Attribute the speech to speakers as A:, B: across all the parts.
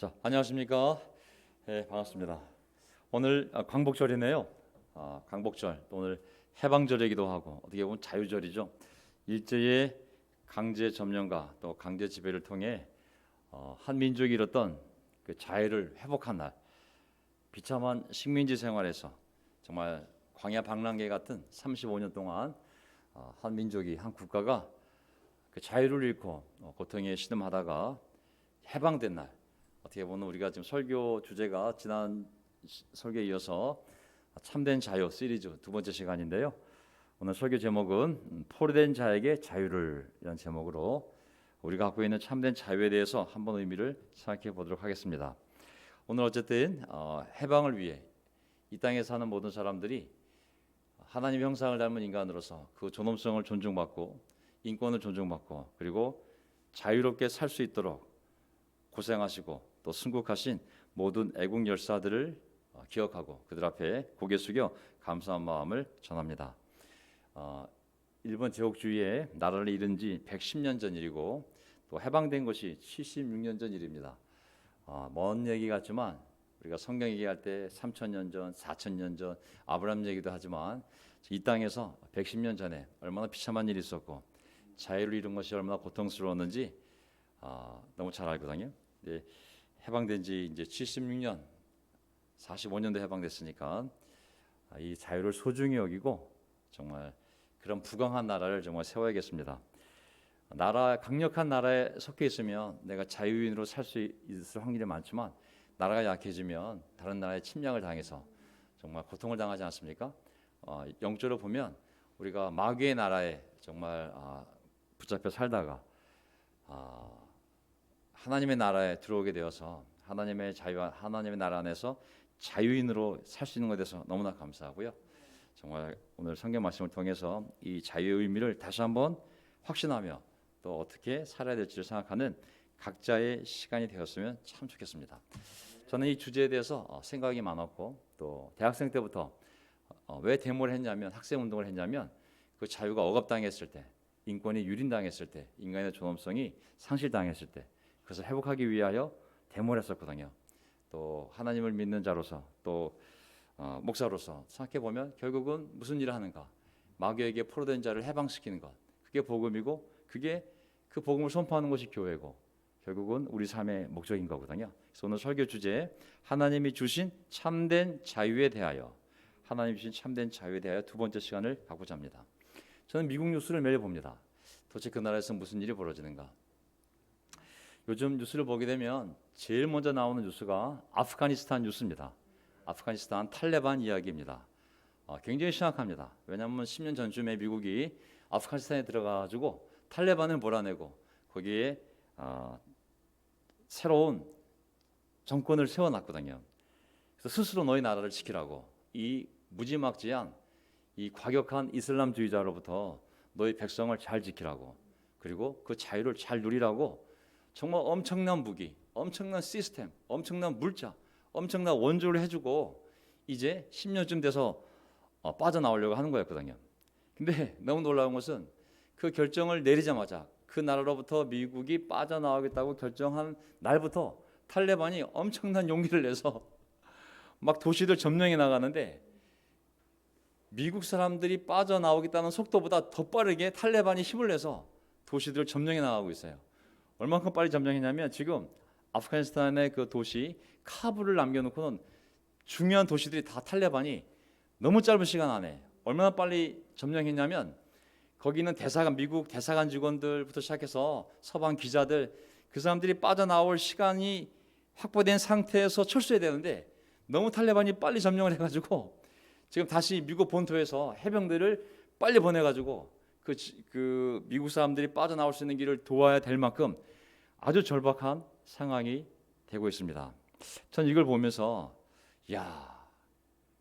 A: 자, 안녕하십니까? 네, 반갑습니다. 오늘 광복절이네요. 광복절, 또 오늘 해방절이기도 하고 어떻게 보면 자유절이죠. 일제의 강제 점령과 또 강제 지배를 통해 한 민족이 잃었던 그 자유를 회복한 날, 비참한 식민지 생활에서 정말 광야 방랑개 같은 35년 동안 한 민족이, 한 국가가 그 자유를 잃고 고통에 신음하다가 해방된 날, 어떻게 보면 우리가 지금 설교 주제가 지난 설교에 이어서 참된 자유 시리즈 두 번째 시간인데요. 오늘 설교 제목은 포로된 자에게 자유를, 이런 제목으로 우리가 갖고 있는 참된 자유에 대해서 한번 의미를 생각해 보도록 하겠습니다. 오늘 어쨌든 해방을 위해 이 땅에 사는 모든 사람들이 하나님의 형상을 닮은 인간으로서 그 존엄성을 존중받고 인권을 존중받고 그리고 자유롭게 살 수 있도록 고생하시고 또 순국하신 모든 애국 열사들을 기억하고 그들 앞에 고개 숙여 감사한 마음을 전합니다. 일본 제국주의에 나라를 잃은 지 110년 전 일이고 또 해방된 것이 76년 전 일입니다. 먼 얘기 같지만 우리가 성경 얘기할 때 3,000년 전, 4,000년 전 아브라함 얘기도 하지만 이 땅에서 110년 전에 얼마나 비참한 일이 있었고 자유를 잃은 것이 얼마나 고통스러웠는지 너무 잘 알거든요. 네, 해방된 지 이제 76년, 45년도 해방됐으니까 이 자유를 소중히 여기고 정말 그런 부강한 나라를 정말 세워야겠습니다. 강력한 나라에 속해 있으면 내가 자유인으로 살 수 있을 확률이 많지만 나라가 약해지면 다른 나라의 침략을 당해서 정말 고통을 당하지 않습니까? 영적으로 보면 우리가 마귀의 나라에 정말 붙잡혀 살다가 하나님의 나라에 들어오게 되어서 하나님의 자유와 하나님의 나라 안에서 자유인으로 살 수 있는 것에 대해서 너무나 감사하고요. 정말 오늘 성경 말씀을 통해서 이 자유의 의미를 다시 한번 확신하며 또 어떻게 살아야 될지를 생각하는 각자의 시간이 되었으면 참 좋겠습니다. 저는 이 주제에 대해서 생각이 많았고 또 대학생 때부터 왜 데모를 했냐면 학생 운동을 했냐면 그 자유가 억압당했을 때, 인권이 유린당했을 때, 인간의 존엄성이 상실당했을 때 그것을 회복하기 위하여 데모를 했었거든요. 또 하나님을 믿는 자로서 또 목사로서 생각해 보면 결국은 무슨 일을 하는가? 마귀에게 포로된 자를 해방시키는 것. 그게 복음이고 그게 그 복음을 선포하는 것이 교회고 결국은 우리 삶의 목적인 거거든요. 그래서 오늘 설교 주제 하나님이 주신 참된 자유에 대하여 하나님이 주신 참된 자유에 대하여 두 번째 시간을 갖고자 합니다. 저는 미국 뉴스를 매일 봅니다. 도대체 그 나라에서 무슨 일이 벌어지는가? 요즘 뉴스를 보게 되면 제일 먼저 나오는 뉴스가 아프가니스탄 뉴스입니다. 아프가니스탄 탈레반 이야기입니다. 굉장히 심각합니다. 왜냐하면 10년 전쯤에 미국이 아프가니스탄에 들어가가지고 탈레반을 몰아내고 거기에 새로운 정권을 세워놨거든요. 그래서 스스로 너희 나라를 지키라고 이 무지막지한 이 과격한 이슬람주의자로부터 너희 백성을 잘 지키라고 그리고 그 자유를 잘 누리라고 정말 엄청난 무기, 엄청난 시스템, 엄청난 물자, 엄청난 원조를 해주고 이제 10년쯤 돼서 빠져나오려고 하는 거였거든요. 근데 너무 놀라운 것은 그 결정을 내리자마자 그 나라로부터 미국이 빠져나오겠다고 결정한 날부터 탈레반이 엄청난 용기를 내서 막 도시들 점령해 나가는데 미국 사람들이 빠져나오겠다는 속도보다 더 빠르게 탈레반이 힘을 내서 도시들을 점령해 나가고 있어요. 얼마큼 빨리 점령했냐면 지금 아프가니스탄의 그 도시 카불을 남겨놓고는 중요한 도시들이 다 탈레반이 너무 짧은 시간 안에 얼마나 빨리 점령했냐면 거기는 대사관, 미국 대사관 직원들부터 시작해서 서방 기자들 그 사람들이 빠져나올 시간이 확보된 상태에서 철수해야 되는데 너무 탈레반이 빨리 점령을 해가지고 지금 다시 미국 본토에서 해병대를 빨리 보내가지고 그 미국 사람들이 빠져나올 수 있는 길을 도와야 될 만큼 아주 절박한 상황이 되고 있습니다. 전 이걸 보면서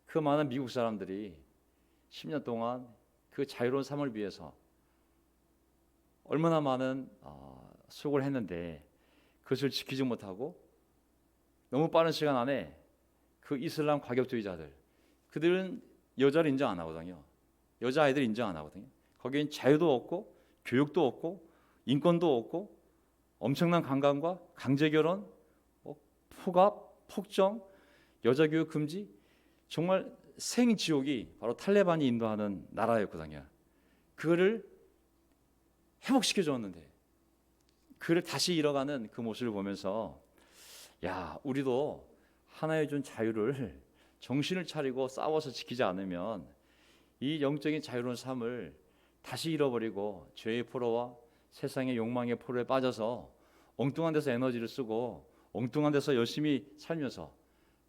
A: 그 많은 미국 사람들이 10년 동안 그 자유로운 삶을 위해서 얼마나 많은 수고를 했는데 그것을 지키지 못하고 너무 빠른 시간 안에 그 이슬람 과격주의자들 그들은 여자를 인정 안 하거든요. 여자아이들 인정 안 하거든요. 거기엔 자유도 없고 교육도 없고 인권도 없고 엄청난 강간과 강제결혼, 폭압, 폭정, 여자 교육 금지, 정말 생지옥이 바로 탈레반이 인도하는 나라였거든요. 그거를 회복시켜 줬는데 그를 다시 잃어가는 그 모습을 보면서 야, 우리도 하나의 준 자유를 정신을 차리고 싸워서 지키지 않으면 이 영적인 자유로운 삶을 다시 잃어버리고 죄의 포로와 세상의 욕망의 포로에 빠져서 엉뚱한 데서 에너지를 쓰고 엉뚱한 데서 열심히 살면서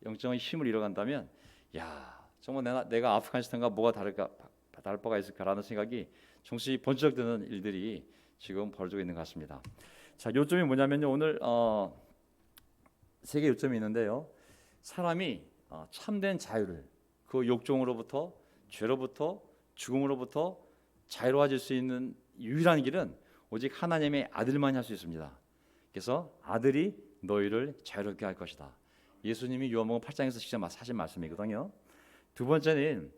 A: 영적인 힘을 잃어간다면 야, 정말 내가 아프가니스탄과 뭐가 다를 바가 있을까라는 생각이 정신이 번쩍 드는 일들이 지금 벌어지고 있는 것 같습니다. 자, 요점이 뭐냐면요. 오늘 세 개 요점이 있는데요. 사람이 참된 자유를 그 욕종으로부터 죄로부터 죽음으로부터 자유로워질 수 있는 유일한 길은 오직 하나님의 아들만이 할 수 있습니다. 그래서 아들이 너희를 자유롭게 할 것이다. 예수님이 요한복음 8장에서 직접 하신 말씀이거든요. 두 번째는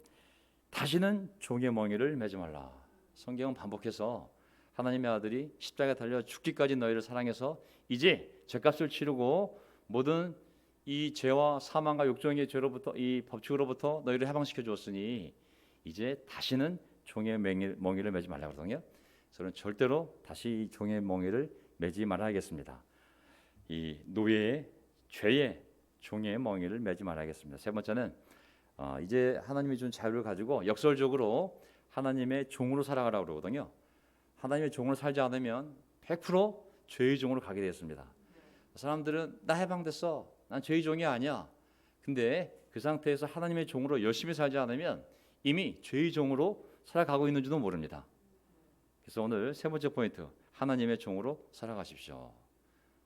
A: 다시는 종의 멍에를 매지 말라. 성경은 반복해서 하나님의 아들이 십자가에 달려 죽기까지 너희를 사랑해서 이제 죄값을 치르고 모든 이 죄와 사망과 욕정의 죄로부터 이 법칙으로부터 너희를 해방시켜 주었으니 이제 다시는 종의 멍에를 매지 말라고 그러거든요. 저는 절대로 다시 종의 멍에를 매지 말아야겠습니다. 이 노예의 죄의 종의 멍에를 매지 말아야겠습니다. 세 번째는 이제 하나님이 준 자유를 가지고 역설적으로 하나님의 종으로 살아가라고 그러거든요. 하나님의 종으로 살지 않으면 100% 죄의 종으로 가게 되었습니다. 사람들은 나 해방됐어, 난 죄의 종이 아니야. 근데 그 상태에서 하나님의 종으로 열심히 살지 않으면 이미 죄의 종으로 살아가고 있는지도 모릅니다. 그래서 오늘 세 번째 포인트, 하나님의 종으로 살아가십시오.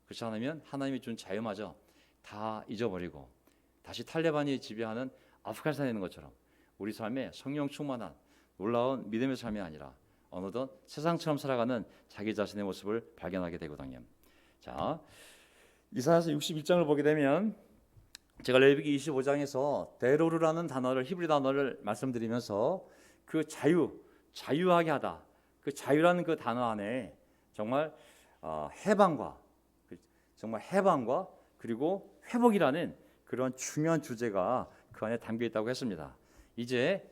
A: 그렇지 않으면 하나님이 준 자유마저 다 잊어버리고 다시 탈레반이 지배하는 아프가니스탄에 있는 것처럼 우리 삶에 성령 충만한 놀라운 믿음의 삶이 아니라 어느덧 세상처럼 살아가는 자기 자신의 모습을 발견하게 되거든요. 자, 이사야서 61장을 보게 되면 제가 레위기 25장에서 데로르라는 단어를 히브리 단어를 말씀드리면서 그 자유하게 하다, 그 자유라는 그 단어 안에 정말 해방과 그리고 회복이라는 그런 중요한 주제가 그 안에 담겨 있다고 했습니다. 이제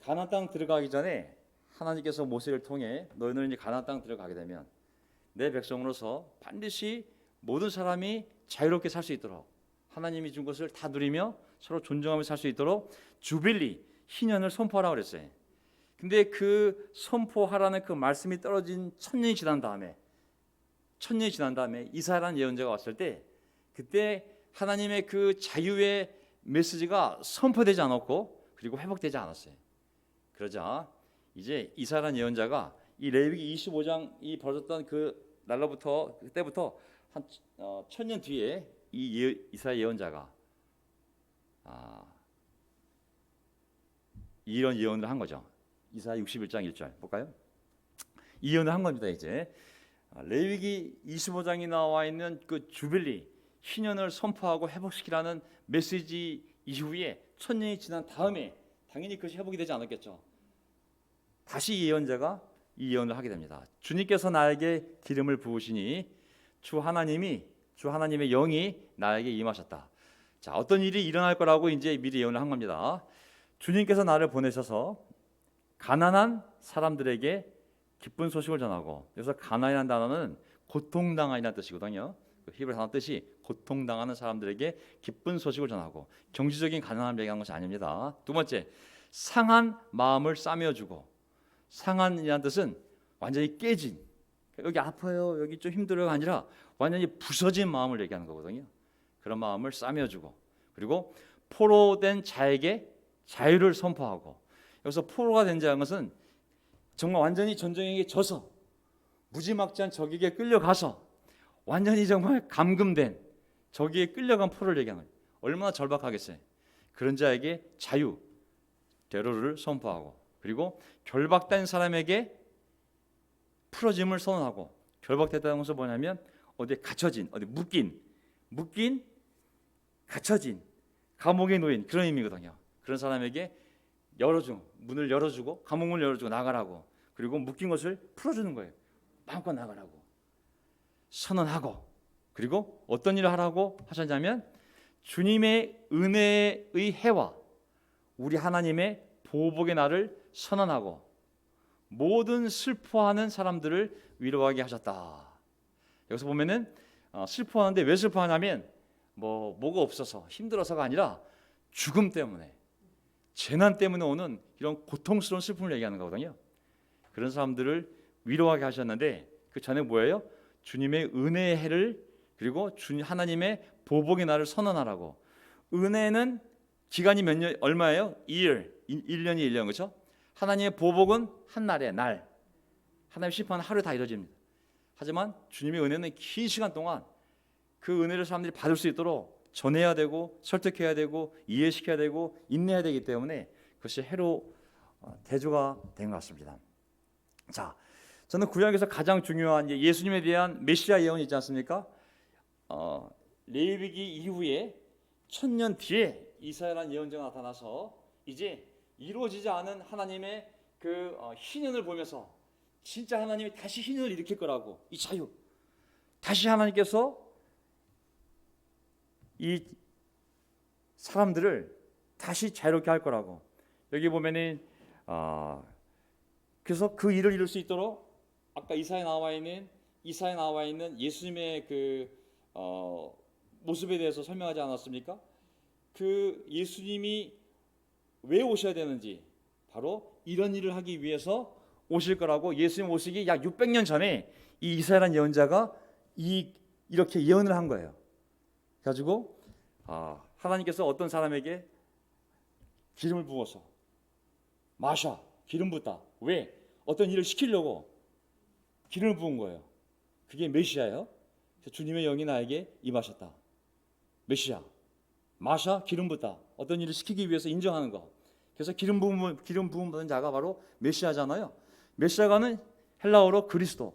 A: 가나안 땅 들어가기 전에 하나님께서 모세를 통해 너희는 이제 가나안 땅 들어가게 되면 내 백성으로서 반드시 모든 사람이 자유롭게 살 수 있도록 하나님이 준 것을 다 누리며 서로 존중하며 살 수 있도록 주빌리 희년을 선포하라고 그랬어요. 근데 그 선포하라는 그 말씀이 떨어진 천년이 지난 다음에 이사야라는 예언자가 왔을 때 그때 하나님의 그 자유의 메시지가 선포되지 않았고 그리고 회복되지 않았어요. 그러자 이제 이사야라는 예언자가 이 레위기 25장 이 벌어졌던 그 날로부터 그때부터 한 1000년 뒤에 이 이사야 예언자가 이런 예언을 한 거죠. 이사야 61장 1절 볼까요? 이 예언을 한 겁니다. 이제 레위기 25장이 나와 있는 그 주빌리 희년을 선포하고 회복시키라는 메시지 이후에 1000년이 지난 다음에 당연히 그것이 회복이 되지 않았겠죠. 다시 예언자가 이 예언을 하게 됩니다. 주님께서 나에게 기름을 부으시니 주 하나님의 영이 나에게 임하셨다. 자, 어떤 일이 일어날 거라고 이제 미리 예언을 한 겁니다. 주님께서 나를 보내셔서 가난한 사람들에게 기쁜 소식을 전하고, 여기서 가난이라는 단어는 고통당한이라는 뜻이거든요. 그 히브리 단어 뜻이 고통당하는 사람들에게 기쁜 소식을 전하고, 경제적인 가난함을 얘기하는 것이 아닙니다. 두 번째, 상한 마음을 싸매어주고, 상한이라는 뜻은 완전히 깨진, 여기 아파요, 여기 좀 힘들어요가 아니라 완전히 부서진 마음을 얘기하는 거거든요. 그런 마음을 싸매어주고, 그리고 포로된 자에게 자유를 선포하고, 여기서 포로가 된 자는 것은 정말 완전히 전쟁에게 져서 무지막지한 적에게 끌려가서 완전히 정말 감금된 적에게 끌려간 포로를 얘기하는 거예요. 얼마나 절박하겠어요. 그런 자에게 자유, 데로를 선포하고, 그리고 결박된 사람에게 풀어짐을 선언하고, 결박됐다는 것은 뭐냐면 어디에 갇혀진, 어디 묶인, 갇혀진, 감옥에 놓인 그런 의미거든요. 그런 사람에게 문을 열어주고, 감옥문을 열어주고 나가라고, 그리고 묶인 것을 풀어주는 거예요. 마음껏 나가라고 선언하고, 그리고 어떤 일을 하라고 하셨냐면 주님의 은혜의 해와 우리 하나님의 보복의 날을 선언하고 모든 슬퍼하는 사람들을 위로하게 하셨다. 여기서 보면은 슬퍼하는데 왜 슬퍼하냐면 뭐가 없어서 힘들어서가 아니라 죽음 때문에, 재난 때문에 오는 이런 고통스러운 슬픔을 얘기하는 거거든요. 그런 사람들을 위로하게 하셨는데 그 전에 뭐예요? 주님의 은혜의 해를 그리고 하나님의 보복의 날을 선언하라고. 은혜는 기간이 몇 년, 얼마예요? 1년이 1년, 그렇죠? 하나님의 보복은 한 날에 날, 하나님의 심판은 하루에 다 이루어집니다. 하지만 주님의 은혜는 긴 시간 동안 그 은혜를 사람들이 받을 수 있도록 전해야 되고 설득해야 되고 이해시켜야 되고 인내해야 되기 때문에 그것이 해로 대조가 된 것 같습니다. 자, 저는 구약에서 가장 중요한 예수님에 대한 메시아 예언이 있지 않습니까? 레위기 이후에 1000년 뒤에 이사야라는 예언자가 나타나서 이제 이루어지지 않은 하나님의 그 희년을 보면서 진짜 하나님이 다시 희년을 일으킬 거라고, 이 자유, 다시 하나님께서 이 사람들을 다시 자유롭게 할 거라고. 여기 보면은 그래서 그 일을 이룰 수 있도록 아까 이사야에 나와 있는 예수님의 그 모습에 대해서 설명하지 않았습니까? 그 예수님이 왜 오셔야 되는지 바로 이런 일을 하기 위해서 오실 거라고. 예수님 오시기 약 600년 전에 이 이사야라는 예언자가 이렇게 예언을 한 거예요. 가지고 하나님께서 어떤 사람에게 기름을 부어서 마셔, 기름 붓다. 왜? 어떤 일을 시키려고 기름을 부은 거예요. 그게 메시아예요. 주님의 영이 나에게 임하셨다. 메시아, 마셔, 기름 붓다. 어떤 일을 시키기 위해서 인정하는 거. 그래서 기름 부음 받은 자가 바로 메시아잖아요. 메시아가는 헬라어로 크리스토스,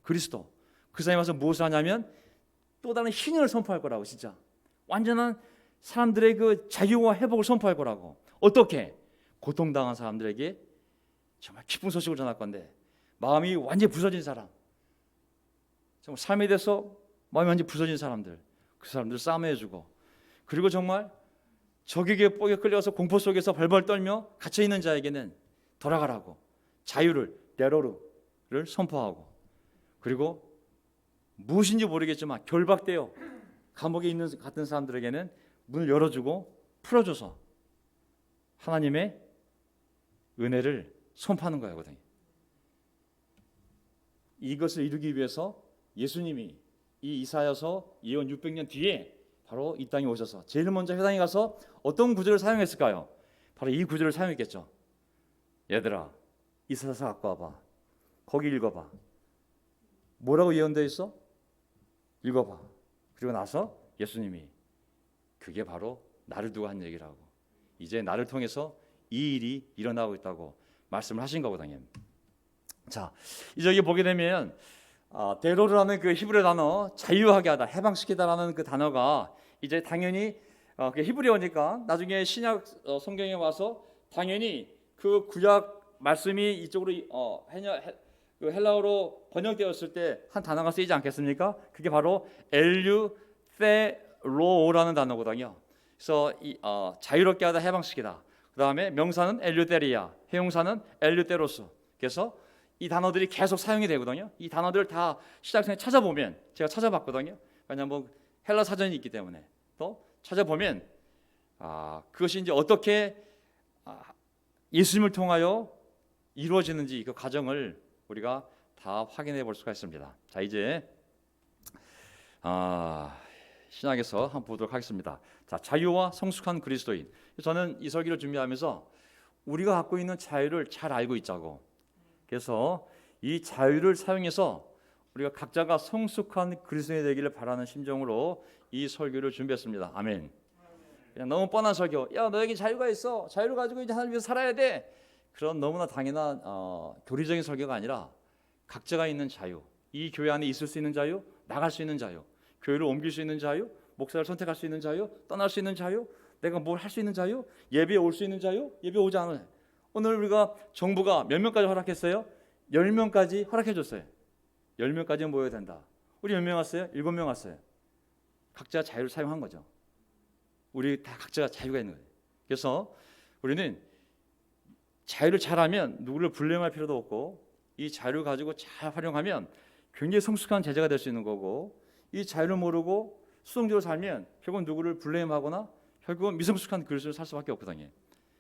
A: 그리스도. 그 사람이 와서 무엇을 하냐면 또 다른 희년을 선포할 거라고. 진짜 완전한 사람들의 그 자유와 회복을 선포할 거라고. 어떻게? 고통당한 사람들에게 정말 기쁜 소식을 전할 건데, 마음이 완전히 부서진 사람, 정말 삶에 대해서 마음이 완전히 부서진 사람들, 그 사람들 싸매해주고, 그리고 정말 적에게 뻑에 끌려서 공포 속에서 벌벌 떨며 갇혀있는 자에게는 돌아가라고 자유를, 레로르를 선포하고, 그리고 무엇인지 모르겠지만 결박되어 감옥에 있는 같은 사람들에게는 문을 열어주고 풀어줘서 하나님의 은혜를 선포하는 거거든요. 이것을 이루기 위해서 예수님이 이 이사야서 예언 600년 뒤에 바로 이 땅에 오셔서 제일 먼저 회당에 가서 어떤 구절을 사용했을까요? 바로 이 구절을 사용했겠죠. 얘들아, 이사야서 갖고 와봐. 거기 읽어봐. 뭐라고 예언되어 있어? 읽어봐. 그리고 나서 예수님이 그게 바로 나를 두고 한 얘기라고. 이제 나를 통해서 이 일이 일어나고 있다고 말씀을 하신 거거든요. 자, 이제 여기 보게 되면 데로르라는 그 히브리 단어, 자유하게 하다, 해방시키다라는 그 단어가 이제 당연히 그 히브리어니까 나중에 신약 성경에 와서 당연히 그 구약 말씀이 이쪽으로 그 헬라어로 번역되었을 때 한 단어가 쓰이지 않겠습니까? 그게 바로 엘류테로라는 단어거든요. 그래서 자유롭게 하다, 해방시키다. 그 다음에 명사는 엘류테리아, 해용사는 엘류테로스. 그래서 이 단어들이 계속 사용이 되거든요. 이 단어들을 다 시작성에 찾아보면, 제가 찾아봤거든요. 왜냐하면 헬라 사전이 있기 때문에 또 찾아보면 그것이 이제 어떻게 예수님을 통하여 이루어지는지 그 과정을 우리가 다 확인해 볼 수가 있습니다. 자, 이제 신약에서 한번 보도록 하겠습니다. 자, 자유와 성숙한 그리스도인. 저는 이 설교를 준비하면서 우리가 갖고 있는 자유를 잘 알고 있자고. 그래서 이 자유를 사용해서 우리가 각자가 성숙한 그리스도인이 되기를 바라는 심정으로 이 설교를 준비했습니다. 아멘. 그냥 너무 뻔한 설교. 야, 너에게 자유가 있어. 자유를 가지고 이제 하나님 위해서 살아야 돼. 그런 너무나 당연한 교리적인 설교가 아니라 각자가 있는 자유, 이 교회 안에 있을 수 있는 자유, 나갈 수 있는 자유, 교회를 옮길 수 있는 자유, 목사를 선택할 수 있는 자유, 떠날 수 있는 자유, 내가 뭘 할 수 있는 자유, 예배에 올 수 있는 자유, 예배 오지 않아요. 오늘 우리가 정부가 몇 명까지 허락했어요? 10명까지 허락해 줬어요. 10명까지 모여야 된다. 우리 몇 명 왔어요? 7명 왔어요. 각자 자유를 사용한 거죠. 우리 다 각자가 자유가 있는 거예요. 그래서 우리는 자유를 잘하면 누구를 불행할 필요도 없고, 이 자유를 가지고 잘 활용하면 굉장히 성숙한 제자가 될 수 있는 거고, 이 자유를 모르고 수동적으로 살면 결국은 누구를 불행하거나 결국은 미성숙한 그릇을 살 수밖에 없거든요.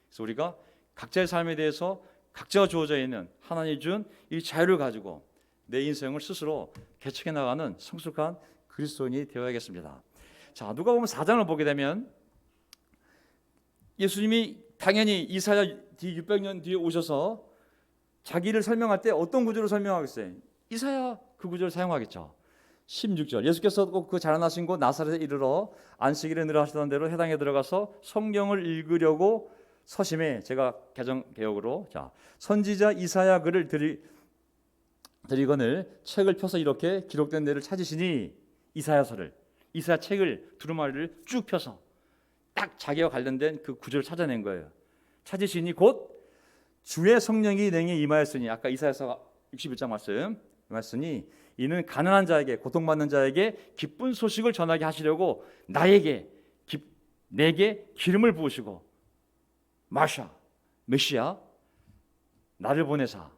A: 그래서 우리가 각자의 삶에 대해서 각자가 주어져 있는 하나님이 준 이 자유를 가지고 내 인생을 스스로 개척해 나가는 성숙한 그리스도인이 되어야겠습니다. 자, 누가복음 4장을 보게 되면 예수님이 당연히 이사야 뒤 600년 뒤에 오셔서 자기를 설명할 때 어떤 구절을 설명하겠어요? 이사야 그 구절을 사용하겠죠. 16절 예수께서 꼭 그 자라나신 곳 나사렛에 이르러 안식일에 늘 하시던 대로 회당에 들어가서 성경을 읽으려고 서심해. 제가 개정 개혁으로 자 선지자 이사야 글을 드리거늘 책을 펴서 이렇게 기록된 데를 찾으시니, 이사야서를, 이사야 책을 두루마리를 쭉 펴서 딱 자기와 관련된 그 구절을 찾아낸 거예요. 찾으시니 곧 주의 성령이 내게 임하였으니, 아까 이사야서 61장 말씀이 이는 가난한 자에게, 고통받는 자에게 기쁜 소식을 전하게 하시려고 내게 기름을 부으시고 메시아 나를 보내사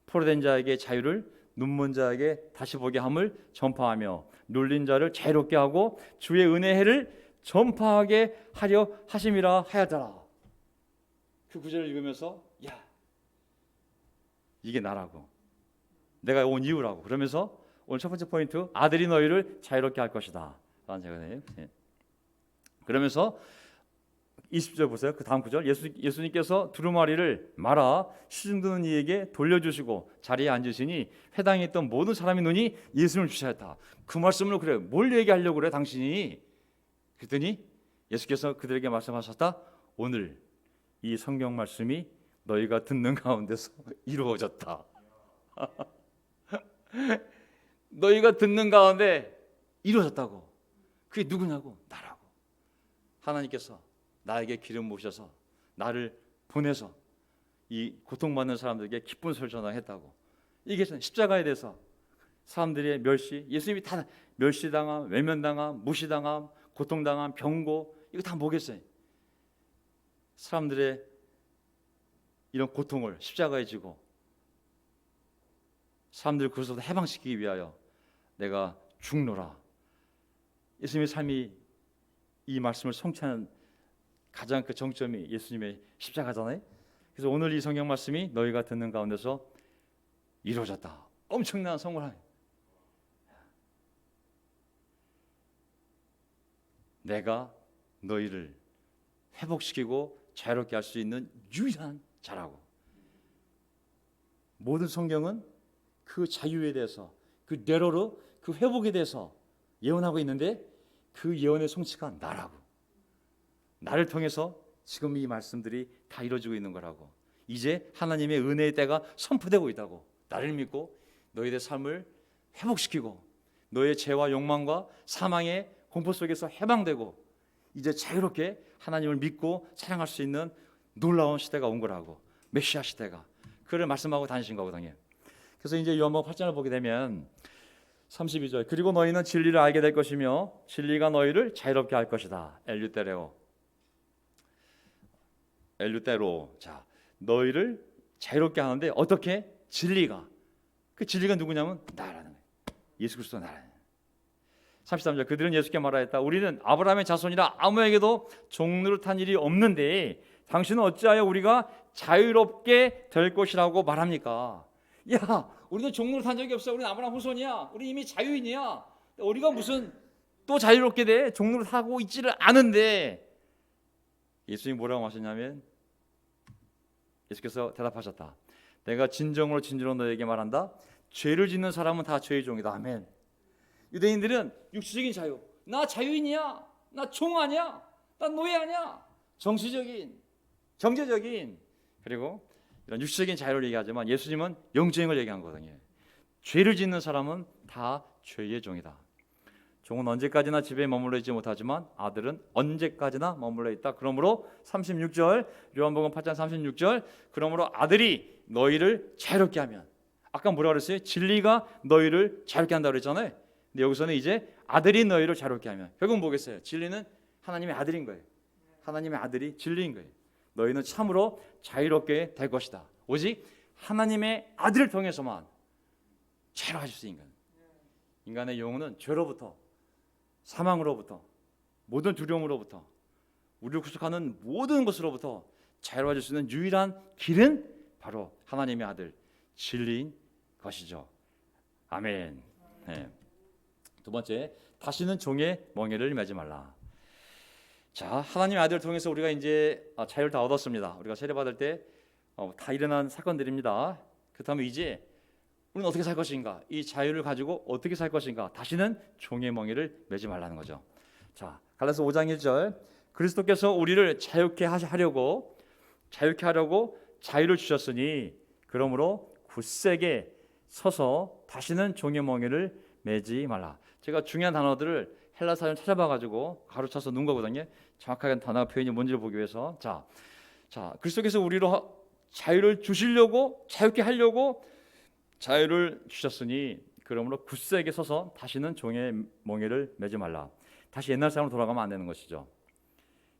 A: 포로된 자에게 자유를, 눈먼 자에게 다시 보게 함을 전파하며 눌린 자를 자유롭게 하고 주의 은혜의 해를 전파하게 하려 하심이라 하였더라. 그 구절을 읽으면서 야, 이게 나라고, 내가 온 이유라고. 그러면서 오늘 첫 번째 포인트, 아들이 너희를 자유롭게 할 것이다 라는 제가네요. 그러면서 20절 보세요. 그 다음 구절, 예수님께서 두루마리를 말아 시중 드는 이에게 돌려주시고 자리에 앉으시니 회당에 있던 모든 사람의 눈이 예수님을 주시하였다. 그 말씀을 그래, 뭘 얘기하려고 그래 당신이? 그랬더니 예수께서 그들에게 말씀하셨다. 오늘 이 성경 말씀이 너희가 듣는 가운데서 이루어졌다. 너희가 듣는 가운데 이루어졌다고. 그게 누구냐고? 나라고. 하나님께서 나에게 기름 부으셔서 나를 보내서 이 고통받는 사람들에게 기쁜 소리를 전하겠다고. 이게 십자가에 대해서 사람들의 멸시, 예수님이 다 멸시당함, 외면당함, 무시당함, 고통당함, 병고, 이거 다 뭐겠어요? 사람들의 이런 고통을 십자가에 지고 사람들을 그것으로 해방시키기 위하여 내가 죽노라. 예수님의 삶이 이 말씀을 성취하는 가장 그 정점이 예수님의 십자가잖아요. 그래서 오늘 이 성경 말씀이 너희가 듣는 가운데서 이루어졌다. 엄청난 선물. 내가 너희를 회복시키고 자유롭게 할 수 있는 유일한 자라고. 모든 성경은 그 자유에 대해서, 그 네로로 그 회복에 대해서 예언하고 있는데 그 예언의 성취가 나라고. 나를 통해서 지금 이 말씀들이 다 이루어지고 있는 거라고. 이제 하나님의 은혜의 때가 선포되고 있다고. 나를 믿고 너희의 삶을 회복시키고 너의 죄와 욕망과 사망의 공포 속에서 해방되고 이제 자유롭게 하나님을 믿고 사랑할 수 있는 놀라운 시대가 온 거라고. 메시아 시대가. 그를 말씀하고 다니신 거거든요. 그래서 이제 요한복음 8장을 보게 되면 32절, 그리고 너희는 진리를 알게 될 것이며 진리가 너희를 자유롭게 할 것이다. 엘루테로. 자, 너희를 자유롭게 하는데 어떻게? 진리가. 그 진리가 누구냐면 나라는 거예요. 예수 그리스도 나라는 거예요. 33절, 그들은 예수께 말하였다. 우리는 아브라함의 자손이라 아무에게도 종노릇한 일이 없는데 당신은 어찌하여 우리가 자유롭게 될 것이라고 말합니까? 야, 우리는 종노릇한 적이 없어. 우리는 아브라함 후손이야. 우리 이미 자유인이야. 우리가 무슨 또 자유롭게 돼? 종노릇하고 있지를 않은데. 예수님이 뭐라고 하셨냐면 예수께서 대답하셨다. 내가 진정으로 너에게 말한다. 죄를 짓는 사람은 다 죄의 종이다. 아멘. 유대인들은 육체적인 자유, 나 자유인이야, 나 종 아니야, 나 노예 아니야. 정치적인, 경제적인, 그리고 이런 육체적인 자유를 얘기하지만 예수님은 영적인 얘기한 거거든요. 죄를 짓는 사람은 다 죄의 종이다. 종은 언제까지나 집에 머물러 있지 못하지만 아들은 언제까지나 머물러 있다. 그러므로 36절, 요한복음 8장 36절, 그러므로 아들이 너희를 자유롭게 하면, 아까 뭐라 그랬어요? 진리가 너희를 자유롭게 한다고 그랬잖아요. 근데 여기서는 이제 아들이 너희를 자유롭게 하면, 결국은 뭐겠어요? 진리는 하나님의 아들인 거예요. 하나님의 아들이 진리인 거예요. 너희는 참으로 자유롭게 될 것이다. 오직 하나님의 아들을 통해서만 자유하실 수 있는, 인간의 영혼은 죄로부터, 사망으로부터, 모든 두려움으로부터, 우리를 구속하는 모든 것으로부터 자유로워질 수 있는 유일한 길은 바로 하나님의 아들 진리인 것이죠. 아멘. 네. 두 번째, 다시는 종의 멍에를 매지 말라. 자, 하나님의 아들을 통해서 우리가 이제 자유를 다 얻었습니다. 우리가 세례받을 때 다 일어난 사건들입니다. 그렇다면 이제 우리는 어떻게 살 것인가? 이 자유를 가지고 어떻게 살 것인가? 다시는 종의 멍에를 매지 말라는 거죠. 자, 갈라디아서 5장 1절, 그리스도께서 우리를 자유케 하려고 자유를 주셨으니 그러므로 굳세게 서서 다시는 종의 멍에를 매지 말라. 제가 중요한 단어들을 헬라사를 찾아봐가지고 가로쳐서 놓은 거거든요. 정확하게 단어 표현이 뭔지를 보기 위해서. 자, 그리스도께서 우리로 자유를 주시려고, 자유케 하려고 자유를 주셨으니 그러므로 굳세게 서서 다시는 종의 멍에를 매지 말라. 다시 옛날 삶으로 돌아가면 안 되는 것이죠.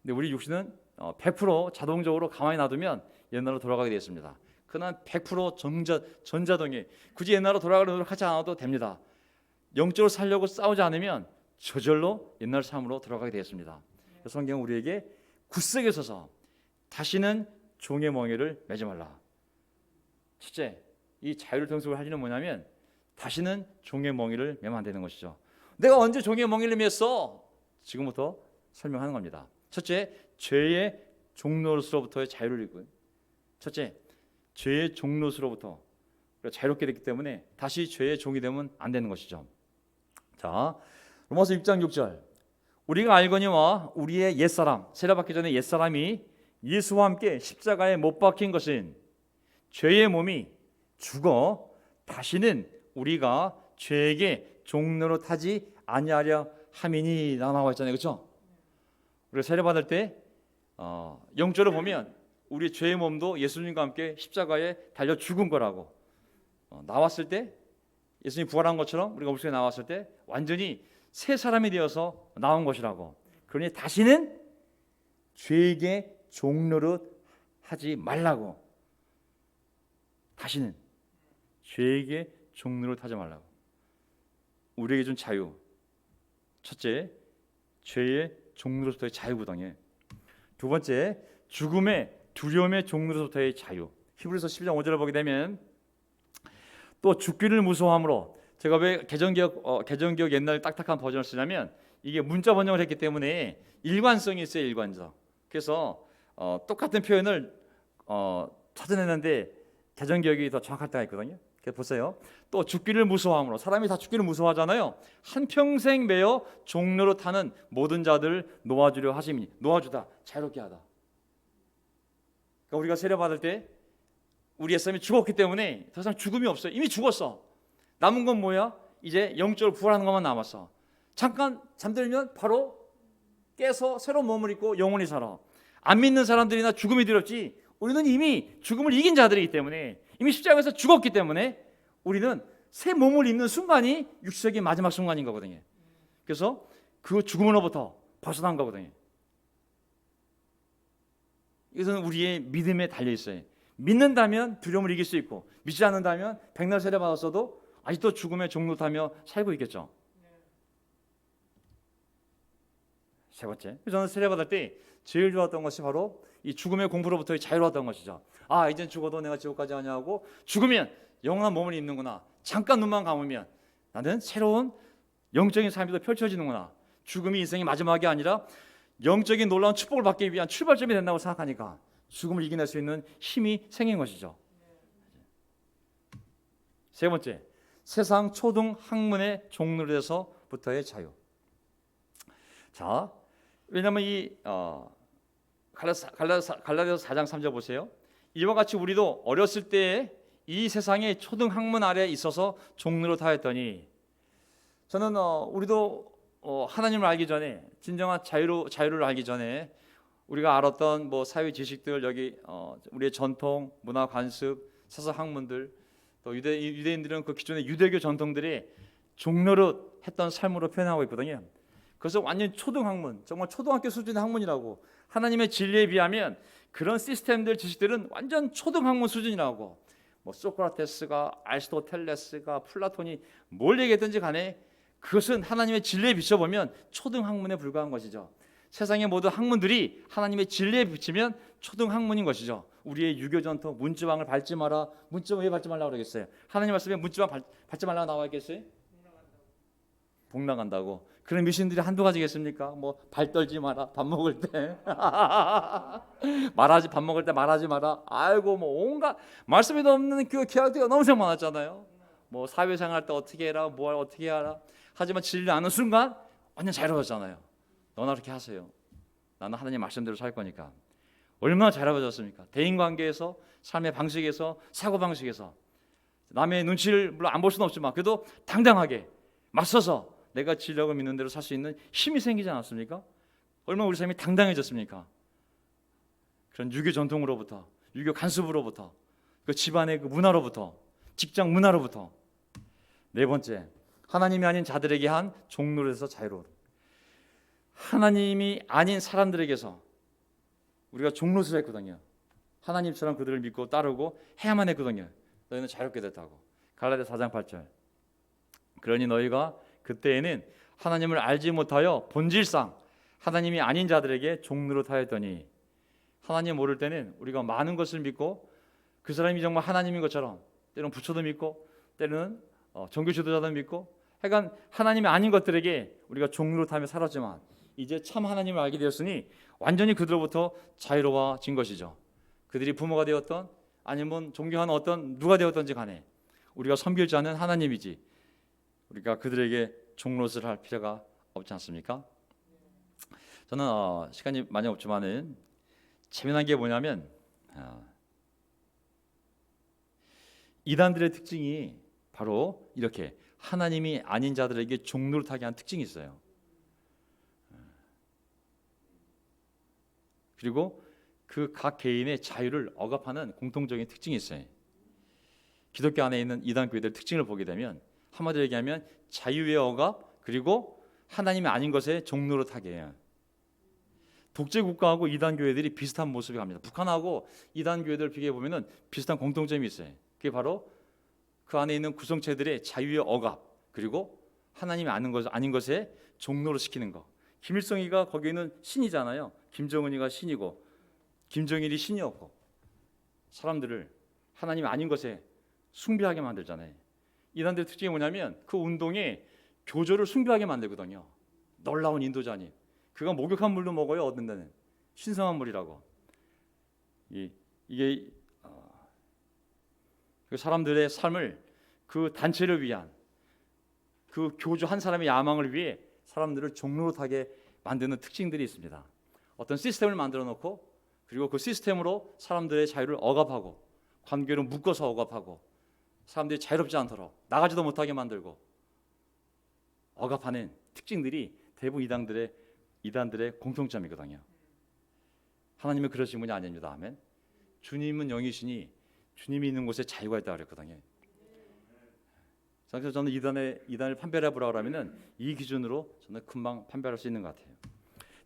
A: 근데 우리 육신은 100% 자동적으로 가만히 놔두면 옛날로 돌아가게 되어 있습니다. 그러나 100% 전자동에 굳이 옛날로 돌아가려고 노력하지 않아도 됩니다. 영적으로 살려고 싸우지 않으면 저절로 옛날 삶으로 돌아가게 되었습니다. 성경은 우리에게 굳세게 서서 다시는 종의 멍에를 매지 말라. 첫째, 이 자유를 통해서 할 일은 뭐냐면 다시는 종의 멍에를 매면 안 되는 것이죠. 내가 언제 종의 멍에를 맸어? 지금부터 설명하는 겁니다. 첫째, 죄의 종로로서부터의 자유를 입고요. 첫째, 죄의 종로로부터 자유롭게 됐기 때문에 다시 죄의 종이 되면 안 되는 것이죠. 자, 로마서 6장 6절, 우리가 알거니와 우리의 옛사람, 세례받기 전에 옛사람이 예수와 함께 십자가에 못 박힌 것은 죄의 몸이 죽어 다시는 우리가 죄에게 종로로 타지 아니하려 함이니 나와 있잖아요. 그렇죠? 우리가 세례받을 때 영적으로 보면 우리 죄의 몸도 예수님과 함께 십자가에 달려 죽은 거라고. 나왔을 때 예수님이 부활한 것처럼 우리가 물속에 나왔을 때 완전히 새 사람이 되어서 나온 것이라고. 그러니 다시는 죄에게 종로로 하지 말라고. 다시는 죄에게 종로로 타지 말라고. 우리에게 준 자유, 첫째, 죄의 종로로부터의 자유구덩이. 두 번째, 죽음의 두려움의 종로로부터의 자유. 히브리서 12장 5절을 보게 되면 또 죽기를 무서워함으로, 제가 왜 개정기억 옛날 딱딱한 버전을 쓰냐면 이게 문자 번역을 했기 때문에 일관성이 있어요. 일관성. 그래서 똑같은 표현을 찾아냈는데 개정기억이 더 정확할 때가 있거든요. 그래서 보세요. 또 죽기를 무서워함으로, 사람이 다 죽기를 무서워하잖아요. 한평생 매여 종로로 타는 모든 자들 놓아주려 하심이니, 놓아주다, 자유롭게 하다. 그러니까 우리가 세례받을 때 우리 옛사람이 죽었기 때문에 더 이상 죽음이 없어요. 이미 죽었어. 남은 건 뭐야? 이제 영적으로 부활하는 것만 남았어. 잠깐 잠들면 바로 깨서 새로운 몸을 입고 영원히 살아. 안 믿는 사람들이나 죽음이 두렵지, 우리는 이미 죽음을 이긴 자들이기 때문에, 이미 십자가에서 죽었기 때문에 우리는 새 몸을 입는 순간이 육체적인 마지막 순간인 거거든요. 그래서 그 죽음으로부터 벗어난 거거든요. 이것은 우리의 믿음에 달려 있어요. 믿는다면 두려움을 이길 수 있고, 믿지 않는다면 백날 세례 받았어도 아직도 죽음의 종로 타며 살고 있겠죠. 세 번째, 저는 세례 받을 때 제일 좋았던 것이 바로 이 죽음의 공부로부터의 자유로웠던 것이죠. 아, 이젠 죽어도 내가 지옥까지 가냐 하고, 죽으면 영원한 몸을 입는구나. 잠깐 눈만 감으면 나는 새로운 영적인 삶이 더 펼쳐지는구나. 죽음이 인생의 마지막이 아니라 영적인 놀라운 축복을 받기 위한 출발점이 된다고 생각하니까 죽음을 이겨낼 수 있는 힘이 생긴 것이죠. 세 번째, 세상 초등 학문의 종로에서부터의 자유. 자, 왜냐하면 이 갈라디아서 4장 3절 보세요. 이와 같이 우리도 어렸을 때에 이 세상의 초등 학문 아래에 있어서 종로로 타였더니, 저는 우리도 하나님을 알기 전에, 진정한 자유를 알기 전에 우리가 알았던 뭐 사회 지식들, 여기 우리의 전통, 문화 관습, 사서 학문들, 또 유대인들은 그 기존의 유대교 전통들이 종로로 했던 삶으로 표현하고 있거든요. 그래서 완전 초등학문, 정말 초등학교 수준의 학문이라고. 하나님의 진리에 비하면 그런 시스템들, 지식들은 완전 초등학문 수준이라고. 뭐 소크라테스가, 아리스토텔레스가, 플라톤이 뭘 얘기했든지 간에 그것은 하나님의 진리에 비춰보면 초등학문에 불과한 것이죠. 세상의 모든 학문들이 하나님의 진리에 비치면 초등학문인 것이죠. 우리의 유교 전통, 문지방을 밟지 마라. 문지방 왜 밟지 말라고 그러겠어요? 하나님 말씀에 문지방 밟지 말라고 나와 있겠어요? 복 나간다고. 그런 미신들이 한두 가지겠습니까? 뭐 발 떨지 마라. 밥 먹을 때 말하지, 밥 먹을 때 말하지 마라. 아이고 뭐 온갖 말씀에도 없는 그 계약들이 너무 많았잖아요. 뭐 사회생활 때 어떻게 해라, 뭘 어떻게 하라. 하지만 진리 아는 순간 완전 자유로워졌잖아요. 너나 그렇게 하세요. 나는 하나님 말씀대로 살 거니까. 얼마나 자유로워졌습니까? 대인관계에서, 삶의 방식에서, 사고방식에서. 남의 눈치를 물론 안 볼 수는 없지만 그래도 당당하게 맞서서 내가 진리라고 믿는 대로 살 수 있는 힘이 생기지 않았습니까? 얼마나 우리 삶이 당당해졌습니까? 그런 유교 전통으로부터, 유교 간습으로부터, 그 집안의 그 문화로부터, 직장 문화로부터. 네 번째, 하나님이 아닌 자들에게 한 종노릇에서 자유로움. 하나님이 아닌 사람들에게서 우리가 종노릇을 했거든요. 하나님처럼 그들을 믿고 따르고 해야만 했거든요. 너희는 자유롭게 됐다고. 갈라디아 4장 8절. 그러니 너희가 그때에는 하나님을 알지 못하여 본질상 하나님이 아닌 자들에게 종노릇하였더니. 하나님 모를 때는 우리가 많은 것을 믿고 그 사람이 정말 하나님인 것처럼 때로는 부처도 믿고 때로는 종교 지도자도 믿고 하여간 하나님이 아닌 것들에게 우리가 종노릇하며 살았지만 이제 참 하나님을 알게 되었으니 완전히 그들로부터 자유로워진 것이죠. 그들이 부모가 되었던 아니면 존경하는 어떤 누가 되었던지 간에 우리가 섬길 자는 하나님이지 우리가 그들에게 종노릇을 할 필요가 없지 않습니까? 저는 시간이 많이 없지만은 재미난 게 뭐냐면 이단들의 특징이 바로 이렇게 하나님이 아닌 자들에게 종노릇하게 한 특징이 있어요. 그리고 그 각 개인의 자유를 억압하는 공통적인 특징이 있어요. 기독교 안에 있는 이단 교회들의 특징을 보게 되면 한마디로 얘기하면 자유의 억압 그리고 하나님이 아닌 것에 종노릇하게 해요. 독재 국가하고 이단 교회들이 비슷한 모습이 갑니다. 북한하고 이단 교회들 비교해 보면은 비슷한 공통점이 있어요. 그게 바로 그 안에 있는 구성체들의 자유의 억압 그리고 하나님이 아닌 것에 종노릇 시키는 것. 김일성이가 거기에는 신이잖아요. 김정은이가 신이고 김정일이 신이었고 사람들을 하나님이 아닌 것에 숭배하게 만들잖아요. 이단들의 특징이 뭐냐면 그 운동에 교조를 숭배하게 만들거든요. 놀라운 인도자님. 그가 목욕한 물도 먹어요. 얻는 데는 신성한 물이라고. 이게 그 사람들의 삶을 그 단체를 위한 그 교조 한 사람의 야망을 위해 사람들을 종노릇하게 만드는 특징들이 있습니다. 어떤 시스템을 만들어 놓고 그리고 그 시스템으로 사람들의 자유를 억압하고 관계를 묶어서 억압하고 사람들이 자유롭지 않도록 나가지도 못하게 만들고 억압하는 특징들이 대부분 이단들의 공통점이거든요. 하나님은 그러신 분이 아닙니다. 아멘. 주님은 영이시니 주님이 있는 곳에 자유가 있다고 그랬거든요. 그래서 저는 이단을 판별해 보라고 하면은 이 기준으로 저는 금방 판별할 수 있는 것 같아요.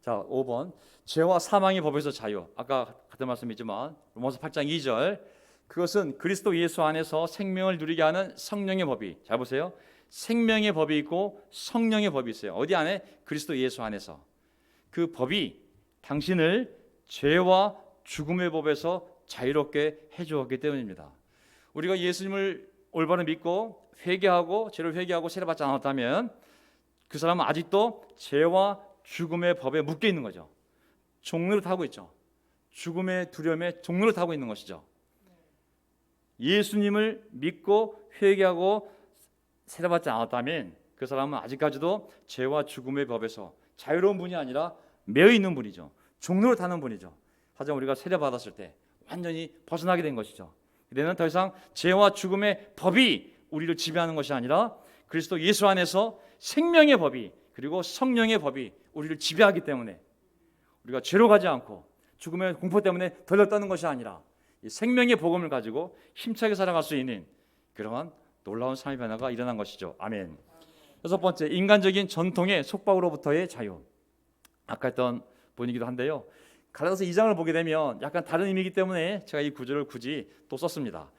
A: 자, 5번 죄와 사망의 법에서 자유. 아까 같은 말씀이지만 로마서 8장 2절 그것은 그리스도 예수 안에서 생명을 누리게 하는 성령의 법이. 잘 보세요. 생명의 법이 있고 성령의 법이 있어요. 어디 안에? 그리스도 예수 안에서. 그 법이 당신을 죄와 죽음의 법에서 자유롭게 해주었기 때문입니다. 우리가 예수님을 올바로 믿고 회개하고 죄를 회개하고 세례받지 않았다면 그 사람은 아직도 죄와 죽음의 법에 묶여 있는 거죠. 종노릇하고 있죠. 죽음의 두려움에 종노릇하고 있는 것이죠. 예수님을 믿고 회개하고 세례받지 않았다면 그 사람은 아직까지도 죄와 죽음의 법에서 자유로운 분이 아니라 매여 있는 분이죠. 종노릇하는 분이죠. 하지만 우리가 세례받았을 때 완전히 벗어나게 된 것이죠. 이제는 더 이상 죄와 죽음의 법이 우리를 지배하는 것이 아니라 그리스도 예수 안에서 생명의 법이 그리고 성령의 법이 우리를 지배하기 때문에 우리가 죄로 가지 않고 죽음의 공포 때문에 덜덜 떠는 것이 아니라 이 생명의 복음을 가지고 힘차게 살아갈 수 있는 그러한 놀라운 삶의 변화가 일어난 것이죠. 아멘. 여섯 번째, 인간적인 전통의 속박으로부터의 자유. 아까 했던 본이기도 한데요. 갈라디아서 2장을 보게 되면 약간 다른 의미이기 때문에 제가 이 구절을 굳이 또 썼습니다.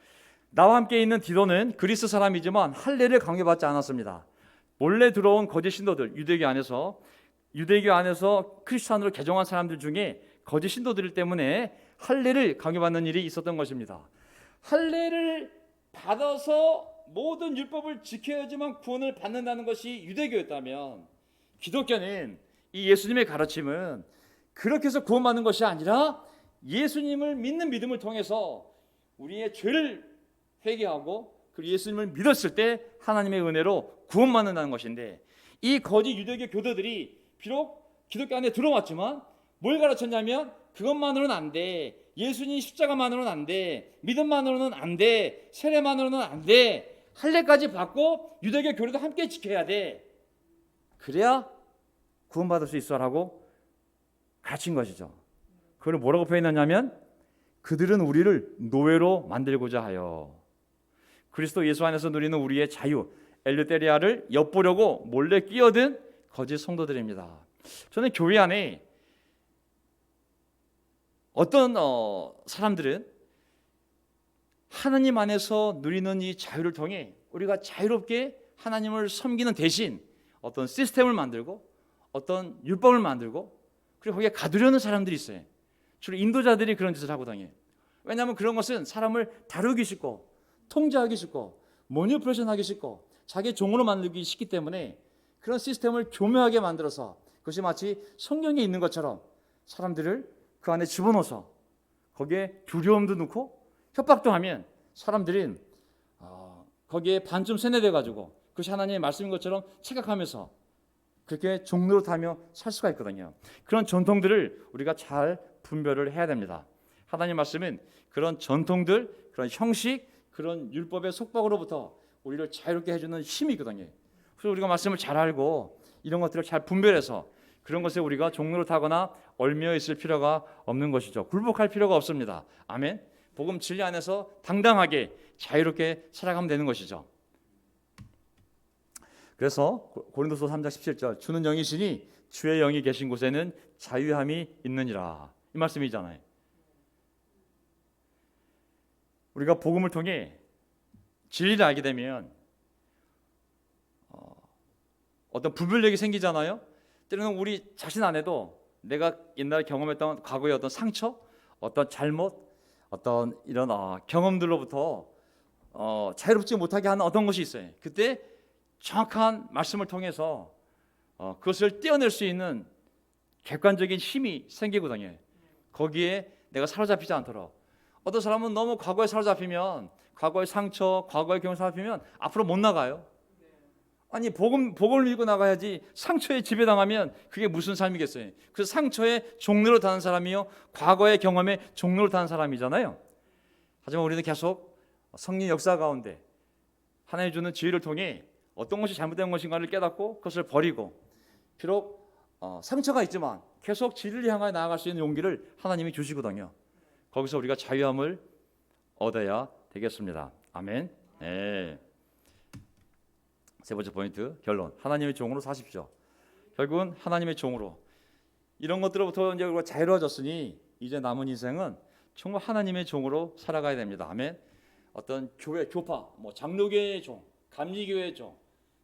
A: 나와 함께 있는 디도는 그리스 사람이지만 할례를 강요받지 않았습니다. 몰래 들어온 거짓 신도들, 유대교 안에서 크리스찬으로 개종한 사람들 중에 거짓 신도들 때문에 할례를 강요받는 일이 있었던 것입니다. 할례를 받아서 모든 율법을 지켜야지만 구원을 받는다는 것이 유대교였다면, 기독교는 이 예수님의 가르침은 그렇게 해서 구원받는 것이 아니라 예수님을 믿는 믿음을 통해서 우리의 죄를 회개하고 그리고 예수님을 믿었을 때 하나님의 은혜로 구원받는다는 것인데, 이 거짓 유대교 교도들이 비록 기독교 안에 들어왔지만 뭘 가르쳤냐면 그것만으로는 안 돼, 예수님 십자가만으로는 안 돼, 믿음만으로는 안 돼, 세례만으로는 안 돼, 할례까지 받고 유대교 교리도 함께 지켜야 돼, 그래야 구원받을 수 있어라고 가르친 것이죠. 그걸 뭐라고 표현했냐면 그들은 우리를 노예로 만들고자 하여 그리스도 예수 안에서 누리는 우리의 자유, 엘유테리아를 엿보려고 몰래 끼어든 거짓 성도들입니다. 저는 교회 안에 어떤 사람들은 하나님 안에서 누리는 이 자유를 통해 우리가 자유롭게 하나님을 섬기는 대신 어떤 시스템을 만들고 어떤 율법을 만들고 그리고 거기에 가두려는 사람들이 있어요. 주로 인도자들이 그런 짓을 하고 다녀요. 왜냐하면 그런 것은 사람을 다루기 쉽고 통제하기 쉽고 모니플레이션 하기 쉽고 자기 종으로 만들기 쉽기 때문에 그런 시스템을 교묘하게 만들어서 그것이 마치 성경에 있는 것처럼 사람들을 그 안에 집어넣어서 거기에 두려움도 넣고 협박도 하면 사람들은 거기에 반쯤 세뇌돼 가지고 그것이 하나님의 말씀인 것처럼 착각하면서 그렇게 종노릇하며 살 수가 있거든요. 그런 전통들을 우리가 잘 분별을 해야 됩니다. 하나님 말씀은 그런 전통들, 그런 형식, 그런 율법의 속박으로부터 우리를 자유롭게 해주는 힘이거든요. 그래서 우리가 말씀을 잘 알고 이런 것들을 잘 분별해서 그런 것에 우리가 종노릇하거나 얽매여 있을 필요가 없는 것이죠. 굴복할 필요가 없습니다. 아멘. 복음 진리 안에서 당당하게 자유롭게 살아가면 되는 것이죠. 그래서 고린도서 3장 17절 주는 영이시니 주의 영이 계신 곳에는 자유함이 있느니라, 이 말씀이잖아요. 우리가 복음을 통해 진리를 알게 되면 어떤 분별력이 생기잖아요. 때로는 우리 자신 안에도 내가 옛날에 경험했던 과거의 어떤 상처, 어떤 잘못, 어떤 이런 경험들로부터 자유롭지 못하게 하는 어떤 것이 있어요. 그때 정확한 말씀을 통해서 그것을 떼어낼 수 있는 객관적인 힘이 생기거든요. 거기에 내가 사로잡히지 않도록. 어떤 사람은 너무 과거에 사로잡히면, 과거의 상처, 과거의 경험에 사로잡히면 앞으로 못 나가요. 아니 복음을 밀고 나가야지. 상처에 지배당하면 그게 무슨 삶이겠어요. 그 상처에 종로를 타는 사람이요, 과거의 경험에 종로를 타는 사람이잖아요. 하지만 우리는 계속 성령 역사 가운데 하나님 주는 지혜를 통해 어떤 것이 잘못된 것인가를 깨닫고 그것을 버리고, 비록 상처가 있지만 계속 진리를 향하여 나아갈 수 있는 용기를 하나님이 주시거든요. 거기서 우리가 자유함을 얻어야 되겠습니다. 아멘. 네. 세 번째 포인트, 결론. 하나님의 종으로 사십시오. 결국은 하나님의 종으로 이런 것들로부터 이제 우리가 자유로워졌으니 이제 남은 인생은 정말 하나님의 종으로 살아가야 됩니다. 아멘. 어떤 교회 교파, 뭐 장로교회의 종, 감리교회의 종,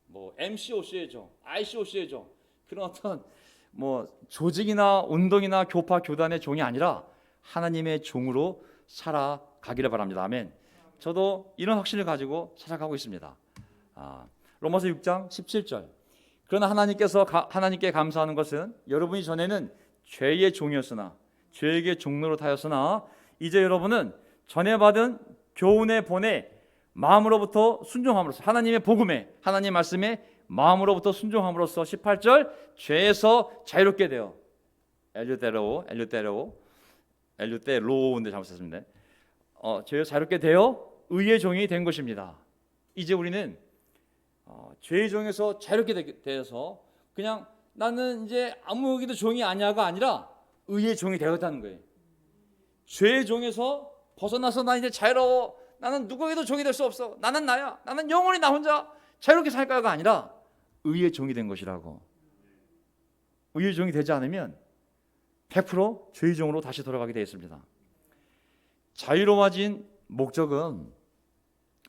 A: 뭐 MCOC의 종, ICOC의 종, 그런 어떤 뭐 조직이나 운동이나 교파 교단의 종이 아니라 하나님의 종으로 살아가기를 바랍니다. 아멘. 저도 이런 확신을 가지고 살아가고 있습니다. 로마서 6장 17절. 그러나 하나님께 감사하는 것은 여러분이 전에는 죄의 종이었으나 죄에게 종노릇하였으나 이제 여러분은 전에 받은 교훈의 본에 마음으로부터 순종함으로써, 하나님의 복음에, 하나님 말씀에 마음으로부터 순종함으로써 18절 죄에서 자유롭게 되어 엘유테로인데 잘못했습니다. 죄에서 자유롭게 되어 의의 종이 된 것입니다. 이제 우리는 죄의 종에서 자유롭게 되어서 그냥 나는 이제 아무에게도 종이 아니야가 아니라 의의 종이 되었다는 거예요. 죄의 종에서 벗어나서 나 이제 자유로워, 나는 누구에게도 종이 될 수 없어, 나는 나야, 나는 영원히 나 혼자 자유롭게 살 거야가 아니라 의의 종이 된 것이라고. 의의 종이 되지 않으면 100% 죄의 종으로 다시 돌아가게 되어 있습니다. 자유로워진 목적은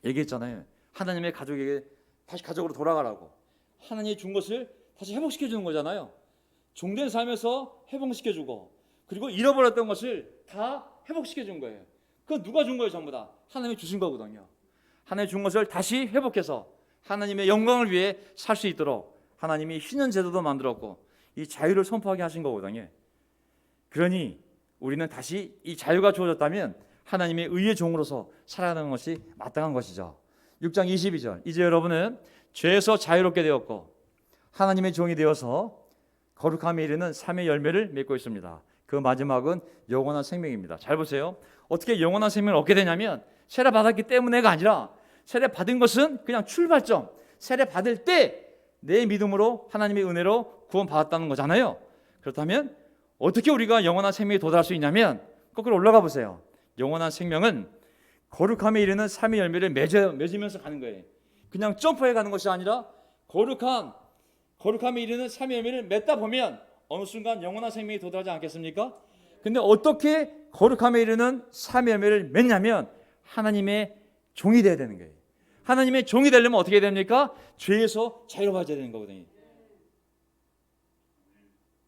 A: 얘기했잖아요. 하나님의 가족에게 다시 가족으로 돌아가라고. 하나님이 준 것을 다시 회복시켜 주는 거잖아요. 종된 삶에서 회복시켜 주고, 그리고 잃어버렸던 것을 다 회복시켜 준 거예요. 그건 누가 준 거예요? 전부 다 하나님이 주신 거거든요. 하나님이 준 것을 다시 회복해서 하나님의 영광을 위해 살 수 있도록 하나님이 쉬는 제도도 만들었고 이 자유를 선포하게 하신 거거든요. 그러니 우리는 다시 이 자유가 주어졌다면 하나님의 의의 종으로서 살아가는 것이 마땅한 것이죠. 6장 22절, 이제 여러분은 죄에서 자유롭게 되었고 하나님의 종이 되어서 거룩함에 이르는 삶의 열매를 맺고 있습니다. 그 마지막은 영원한 생명입니다. 잘 보세요. 어떻게 영원한 생명을 얻게 되냐면 세례 받았기 때문에가 아니라 세례 받은 것은 그냥 출발점, 세례 받을 때 내 믿음으로 하나님의 은혜로 구원 받았다는 거잖아요. 그렇다면 어떻게 우리가 영원한 생명에 도달할 수 있냐면 거꾸로 올라가 보세요. 영원한 생명은 거룩함에 이르는 삶의 열매를 맺으면서 가는 거예요. 그냥 점프해 가는 것이 아니라 거룩함에 이르는 삶의 열매를 맺다 보면 어느 순간 영원한 생명에 도달하지 않겠습니까? 근데 어떻게 거룩함에 이르는 삶의 열매를 맺냐면 하나님의 종이 되어야 되는 거예요. 하나님의 종이 되려면 어떻게 해야 됩니까? 죄에서 자유로워져야 되는 거거든요.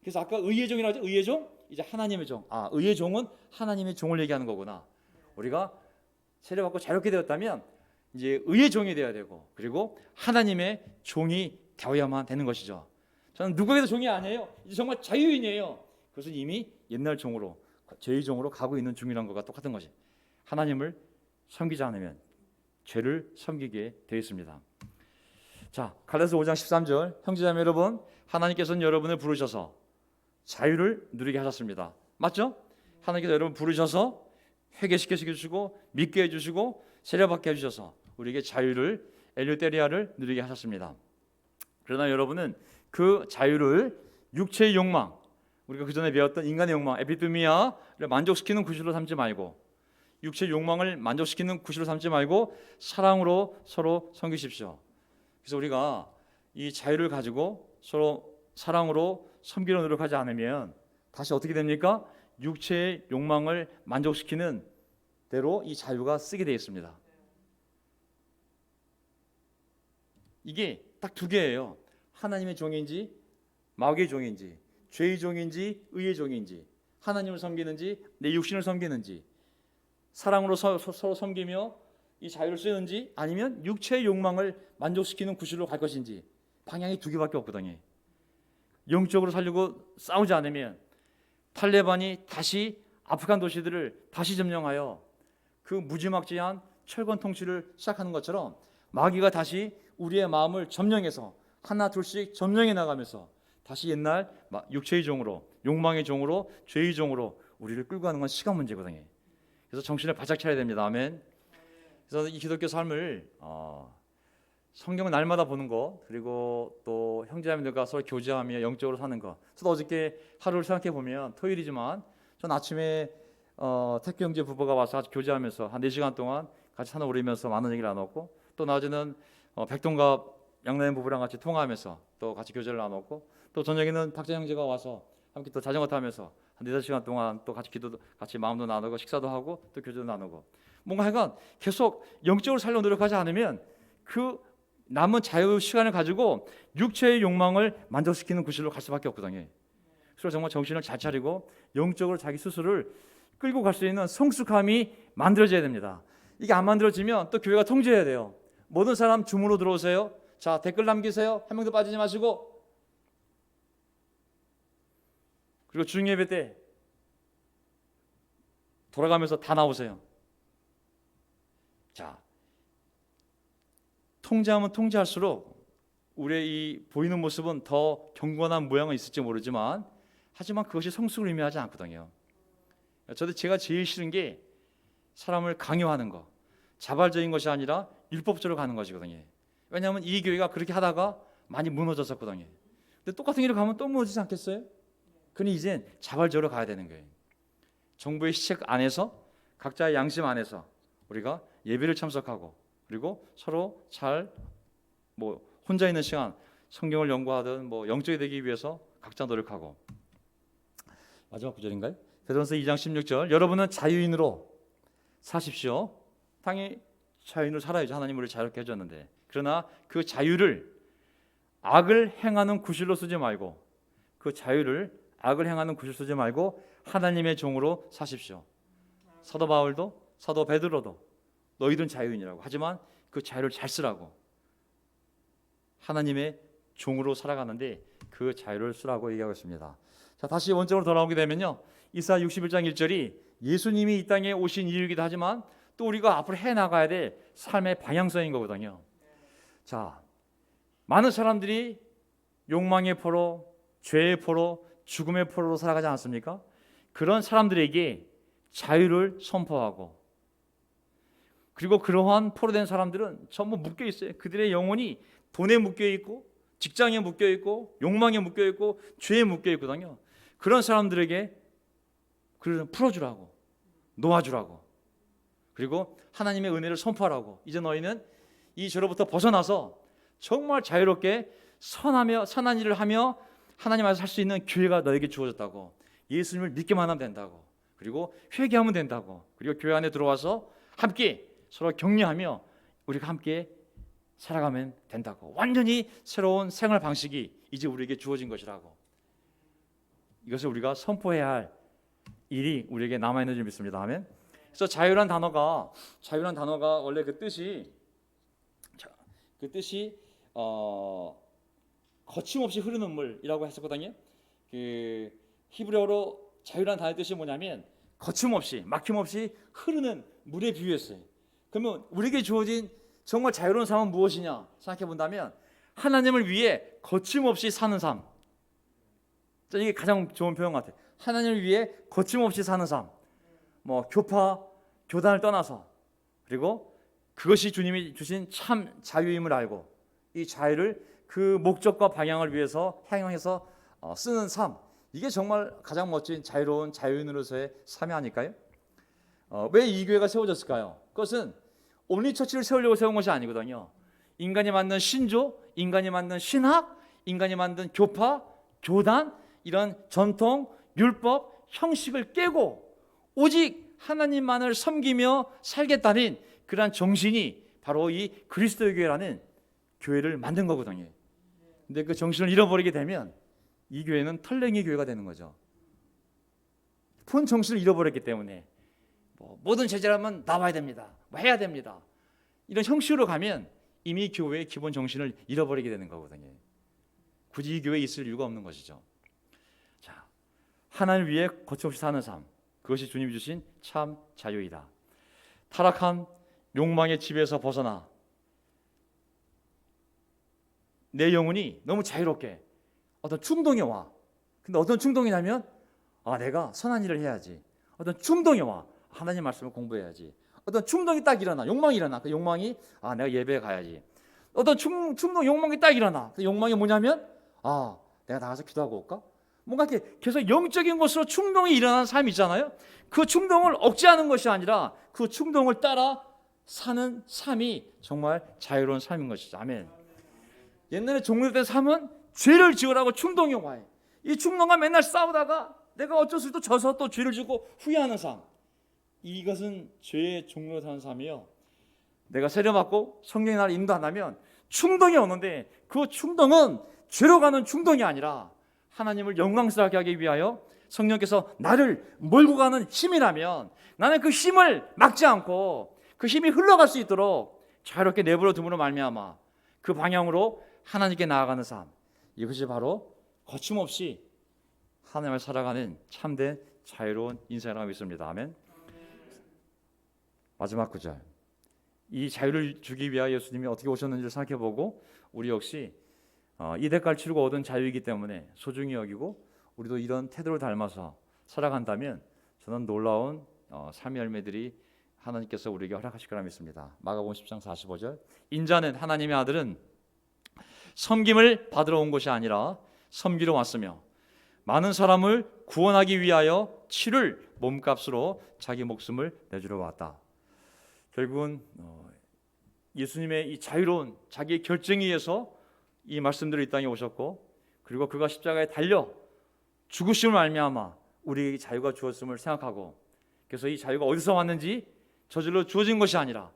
A: 그래서 아까 의의 종이라고 하죠. 의의 종? 이제 하나님의 종. 의의 종은 하나님의 종을 얘기하는 거구나. 우리가 세례받고 자유롭게 되었다면 이제 의의 종이 되어야 되고, 그리고 하나님의 종이 되어야만 되는 것이죠. 저는 누구에게도 종이 아니에요. 이제 정말 자유인이에요. 그것은 이미 옛날 종으로, 죄의 종으로 가고 있는 중이란 것과 똑같은 것이, 하나님을 섬기지 않으면 죄를 섬기게 되어 있습니다. 자, 갈라디아서 5장 13절, 형제자매 여러분, 하나님께서는 여러분을 부르셔서 자유를 누리게 하셨습니다. 맞죠? 하나님께서 여러분 부르셔서 회개시켜 주시고 믿게 해주시고 세례받게 해주셔서 우리에게 자유를, 엘유테리아를 누리게 하셨습니다. 그러나 여러분은 그 자유를 육체의 욕망, 우리가 그 전에 배웠던 인간의 욕망, 에피드미아를 만족시키는 구실로 삼지 말고, 육체의 욕망을 만족시키는 구실로 삼지 말고 사랑으로 서로 섬기십시오. 그래서 우리가 이 자유를 가지고 서로 사랑으로 섬기려 노력하지 않으면 다시 어떻게 됩니까? 육체의 욕망을 만족시키는 대로 이 자유가 쓰게 되어 있습니다. 이게 딱 두 개예요. 하나님의 종인지 마귀의 종인지, 죄의 종인지 의의 종인지, 하나님을 섬기는지 내 육신을 섬기는지, 사랑으로 서로 섬기며 이 자유를 쓰는지, 아니면 육체의 욕망을 만족시키는 구실로 갈 것인지, 방향이 두 개밖에 없거든요. 영적으로 살려고 싸우지 않으면 탈레반이 다시 아프간 도시들을 다시 점령하여 그 무지막지한 철권 통치를 시작하는 것처럼 마귀가 다시 우리의 마음을 점령해서 하나 둘씩 점령해 나가면서 다시 옛날 육체의 종으로, 욕망의 종으로, 죄의 종으로 우리를 끌고 가는 건 시간 문제거든요. 그래서 정신을 바짝 차려야 됩니다. 아멘. 그래서 이 기독교 삶을 성경을 날마다 보는 것, 그리고 또 형제자매들과 서로 교제하며 영적으로 사는 것. 저도 어저께 하루를 생각해 보면 토요일이지만 전 아침에 택규 형제 부부가 와서 같이 교제하면서 한 4시간 동안 같이 산을 오르면서 많은 얘기를 나눴고, 또 낮에는 백동갑 양나연 부부랑 같이 통화하면서 또 같이 교제를 나눴고, 또 저녁에는 박자 형제가 와서 함께 또 자전거 타면서 한 4-5시간 동안 또 같이 기도도 같이 마음도 나누고 식사도 하고 또 교제도 나누고, 뭔가 하여간 계속 영적으로 살려 노력하지 않으면 그 남은 자유 시간을 가지고 육체의 욕망을 만족시키는 구실로 갈 수밖에 없거든요. 그래서 정말 정신을 잘 차리고 영적으로 자기 스스로를 끌고 갈 수 있는 성숙함이 만들어져야 됩니다. 이게 안 만들어지면 또 교회가 통제해야 돼요. 모든 사람 줌으로 들어오세요. 자, 댓글 남기세요. 한 명도 빠지지 마시고. 그리고 주중예배 때 돌아가면서 다 나오세요. 자, 통제하면 통제할수록 우리의 이 보이는 모습은 더 경건한 모양은 있을지 모르지만, 하지만 그것이 성숙을 의미하지 않거든요. 저도 제가 제일 싫은 게 사람을 강요하는 거, 자발적인 것이 아니라 율법적으로 가는 것이거든요. 왜냐하면 이 교회가 그렇게 하다가 많이 무너졌었거든요. 근데 똑같은 길을 가면 또 무너지지 않겠어요? 그러니 이젠 자발적으로 가야 되는 거예요. 정부의 시책 안에서, 각자의 양심 안에서 우리가 예배를 참석하고, 그리고 서로 잘 혼자 있는 시간 성경을 연구하든 뭐 영적이 되기 위해서 각자 노력하고. 마지막 구절인가요? 베드로전서 2장 16절. 여러분은 자유인으로 사십시오. 당연히 자유인으로 살아야죠. 하나님 우리를 자유롭게 해줬는데. 그러나 그 자유를 악을 행하는 구실로 쓰지 말고, 그 자유를 악을 행하는 구실로 쓰지 말고 하나님의 종으로 사십시오. 사도 바울도 사도 베드로도 너희들은 자유인이라고. 하지만 그 자유를 잘 쓰라고. 하나님의 종으로 살아가는데 그 자유를 쓰라고 얘기하고 있습니다. 자, 다시 원점으로 돌아오게 되면요, 이사야 61장 1절이 예수님이 이 땅에 오신 이유이기도 하지만 또 우리가 앞으로 해나가야 될 삶의 방향성인 거거든요. 자, 많은 사람들이 욕망의 포로, 죄의 포로, 죽음의 포로로 살아가지 않습니까? 그런 사람들에게 자유를 선포하고, 그리고 그러한 포로된 사람들은 전부 묶여 있어요. 그들의 영혼이 돈에 묶여 있고, 직장에 묶여 있고, 욕망에 묶여 있고, 죄에 묶여 있거든요. 그런 사람들에게 그를 풀어주라고, 놓아주라고, 그리고 하나님의 은혜를 선포하라고. 이제 너희는 이 죄로부터 벗어나서 정말 자유롭게 선한 일을 하며 하나님 안에서 살 수 있는 기회가 너에게 주어졌다고. 예수님을 믿기만 하면 된다고. 그리고 회개하면 된다고. 그리고 교회 안에 들어와서 함께 서로 격려하며 우리가 함께 살아가면 된다고. 완전히 새로운 생활 방식이 이제 우리에게 주어진 것이라고. 이것을 우리가 선포해야 할 일이 우리에게 남아있는 줄 믿습니다. 아멘. 그래서 자유란 단어가 원래 그 뜻이 거침없이 흐르는 물이라고 했었거든요. 그 히브리어로 자유란 단어의 뜻이 뭐냐면 거침없이, 막힘없이 흐르는 물에 비유했어요. 그러면 우리에게 주어진 정말 자유로운 삶은 무엇이냐 생각해 본다면 하나님을 위해 거침없이 사는 삶. 이게 가장 좋은 표현 같아요. 하나님을 위해 거침없이 사는 삶. 뭐 교파, 교단을 떠나서, 그리고 그것이 주님이 주신 참 자유임을 알고 이 자유를 그 목적과 방향을 위해서 향해서 쓰는 삶. 이게 정말 가장 멋진 자유로운 자유인으로서의 삶이 아닐까요? 왜 이 교회가 세워졌을까요? 그것은 온리처치를 세우려고 세운 것이 아니거든요. 인간이 만든 신조, 인간이 만든 신학, 인간이 만든 교파, 교단, 이런 전통, 율법, 형식을 깨고 오직 하나님만을 섬기며 살겠다는 그러한 정신이 바로 이 그리스도의 교회라는 교회를 만든 거거든요. 근데 그 정신을 잃어버리게 되면 이 교회는 털랭이 교회가 되는 거죠. 본 정신을 잃어버렸기 때문에 모든 제자라면 나와야 됩니다, 해야 됩니다, 이런 형식으로 가면 이미 교회의 기본 정신을 잃어버리게 되는 거거든요. 굳이 이 교회에 있을 이유가 없는 것이죠. 자, 하나님을 위해 거침없이 사는 삶, 그것이 주님이 주신 참 자유이다. 타락한 욕망의 지배에서 벗어나 내 영혼이 너무 자유롭게 어떤 충동이 와. 근데 어떤 충동이냐면 내가 선한 일을 해야지. 어떤 충동이 와. 하나님 말씀을 공부해야지. 어떤 충동이 딱 일어나. 욕망이 일어나. 그 욕망이 내가 예배에 가야지. 어떤 충동 욕망이 딱 일어나. 그 욕망이 뭐냐면 내가 나가서 기도하고 올까? 뭔가 이렇게 계속 영적인 것으로 충동이 일어나는 삶이 있잖아요. 그 충동을 억제하는 것이 아니라 그 충동을 따라 사는 삶이 정말 자유로운 삶인 것이죠. 아멘. 옛날에 종료된 삶은 죄를 지으라고 충동이 와요. 이 충동과 맨날 싸우다가 내가 어쩔 수 없이 또 져서 또 죄를 지고 후회하는 삶. 이것은 죄의 종로로 사는 삶이요. 내가 세례받고 성령이 나를 인도한다면 충동이 오는데 그 충동은 죄로 가는 충동이 아니라 하나님을 영광스럽게 하기 위하여 성령께서 나를 몰고 가는 힘이라면 나는 그 힘을 막지 않고 그 힘이 흘러갈 수 있도록 자유롭게 내버려 둠으로 말미암아 그 방향으로 하나님께 나아가는 삶. 이것이 바로 거침없이 하나님을 살아가는 참된 자유로운 인생이라고 믿습니다. 아멘. 마지막 구절. 이 자유를 주기 위하여 예수님이 어떻게 오셨는지를 생각해보고 우리 역시 이 대가를 치르고 얻은 자유이기 때문에 소중히 여기고 우리도 이런 태도를 닮아서 살아간다면 저는 놀라운 삶의 열매들이 하나님께서 우리에게 허락하실 거라 믿습니다. 마가복음 10장 45절. 인자는 하나님의 아들은 섬김을 받으러 온 것이 아니라 섬기러 왔으며 많은 사람을 구원하기 위하여 치를 몸값으로 자기 목숨을 내주러 왔다. 결국은 예수님의 이 자유로운 자기의 결정에 의해서 이 말씀대로 이 땅에 오셨고, 그리고 그가 십자가에 달려 죽으심을 말미암아 우리에게 자유가 주었음을 생각하고, 그래서 이 자유가 어디서 왔는지 저절로 주어진 것이 아니라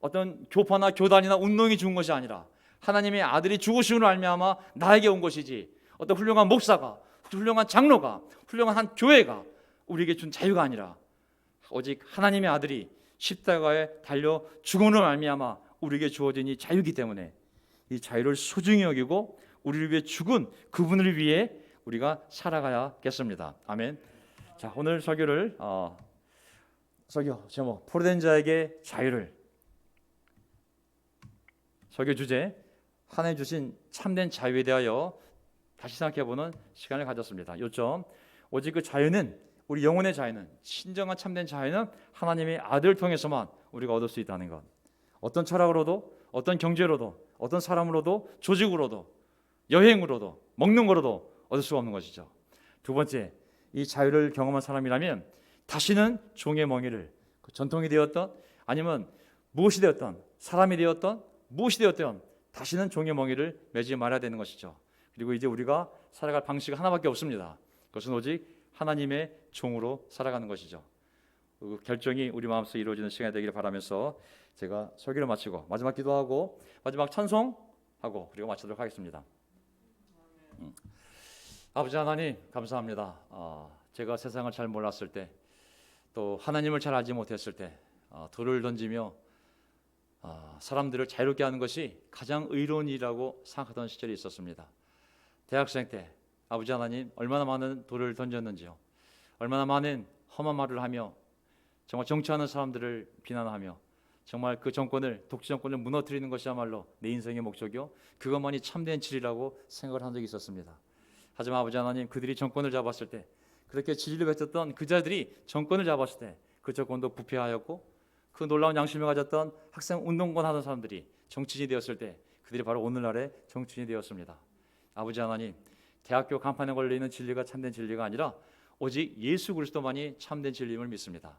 A: 어떤 교파나 교단이나 운동이 준 것이 아니라 하나님의 아들이 죽으심을 말미암아 나에게 온 것이지, 어떤 훌륭한 목사가, 훌륭한 장로가, 훌륭한 한 교회가 우리에게 준 자유가 아니라 오직 하나님의 아들이 십자가에 달려 죽음으로 말미암아 우리에게 주어진 이 자유이기 때문에 이 자유를 소중히 여기고 우리를 위해 죽은 그분을 위해 우리가 살아가야겠습니다. 아멘. 자, 오늘 설교 제목 포로된 자에게 자유를, 설교 주제 하나님 주신 참된 자유에 대하여 다시 생각해보는 시간을 가졌습니다. 요점, 오직 그 자유는, 우리 영혼의 자유는, 진정한 참된 자유는 하나님의 아들을 통해서만 우리가 얻을 수 있다는 것. 어떤 철학으로도, 어떤 경제로도, 어떤 사람으로도, 조직으로도, 여행으로도, 먹는 거로도 얻을 수 없는 것이죠. 두 번째, 이 자유를 경험한 사람이라면 다시는 종의 멍에를, 전통이 되었던 아니면 무엇이 되었던, 사람이 되었던 무엇이 되었던 다시는 종의 멍에를 매지 말아야 되는 것이죠. 그리고 이제 우리가 살아갈 방식은 하나밖에 없습니다. 그것은 오직 하나님의 종으로 살아가는 것이죠. 그 결정이 우리 마음속에 이루어지는 시간이 되기를 바라면서 제가 설교를 마치고 마지막 기도하고 마지막 찬송하고 그리고 마치도록 하겠습니다. 아버지 하나님, 감사합니다. 제가 세상을 잘 몰랐을 때, 또 하나님을 잘 알지 못했을 때 돌을 던지며 사람들을 자유롭게 하는 것이 가장 의로운 일이라고 생각하던 시절이 있었습니다. 대학생 때 아버지 하나님, 얼마나 많은 돌을 던졌는지요. 얼마나 많은 험한 말을 하며 정말 정치하는 사람들을 비난하며 정말 그 정권을, 독재 정권을 무너뜨리는 것이야말로 내 인생의 목적이요, 그것만이 참된 진리라고 생각을 한 적이 있었습니다. 하지만 아버지 하나님, 그들이 정권을 잡았을 때, 그렇게 진리를 외쳤던 그 자들이 정권을 잡았을 때 그 정권도 부패하였고, 그 놀라운 양심을 가졌던 학생 운동권 하던 사람들이 정치인이 되었을 때 그들이 바로 오늘날의 정치인이 되었습니다. 아버지 하나님, 대학교 간판에 걸려있는 진리가 참된 진리가 아니라 오직 예수 그리스도만이 참된 진리임을 믿습니다.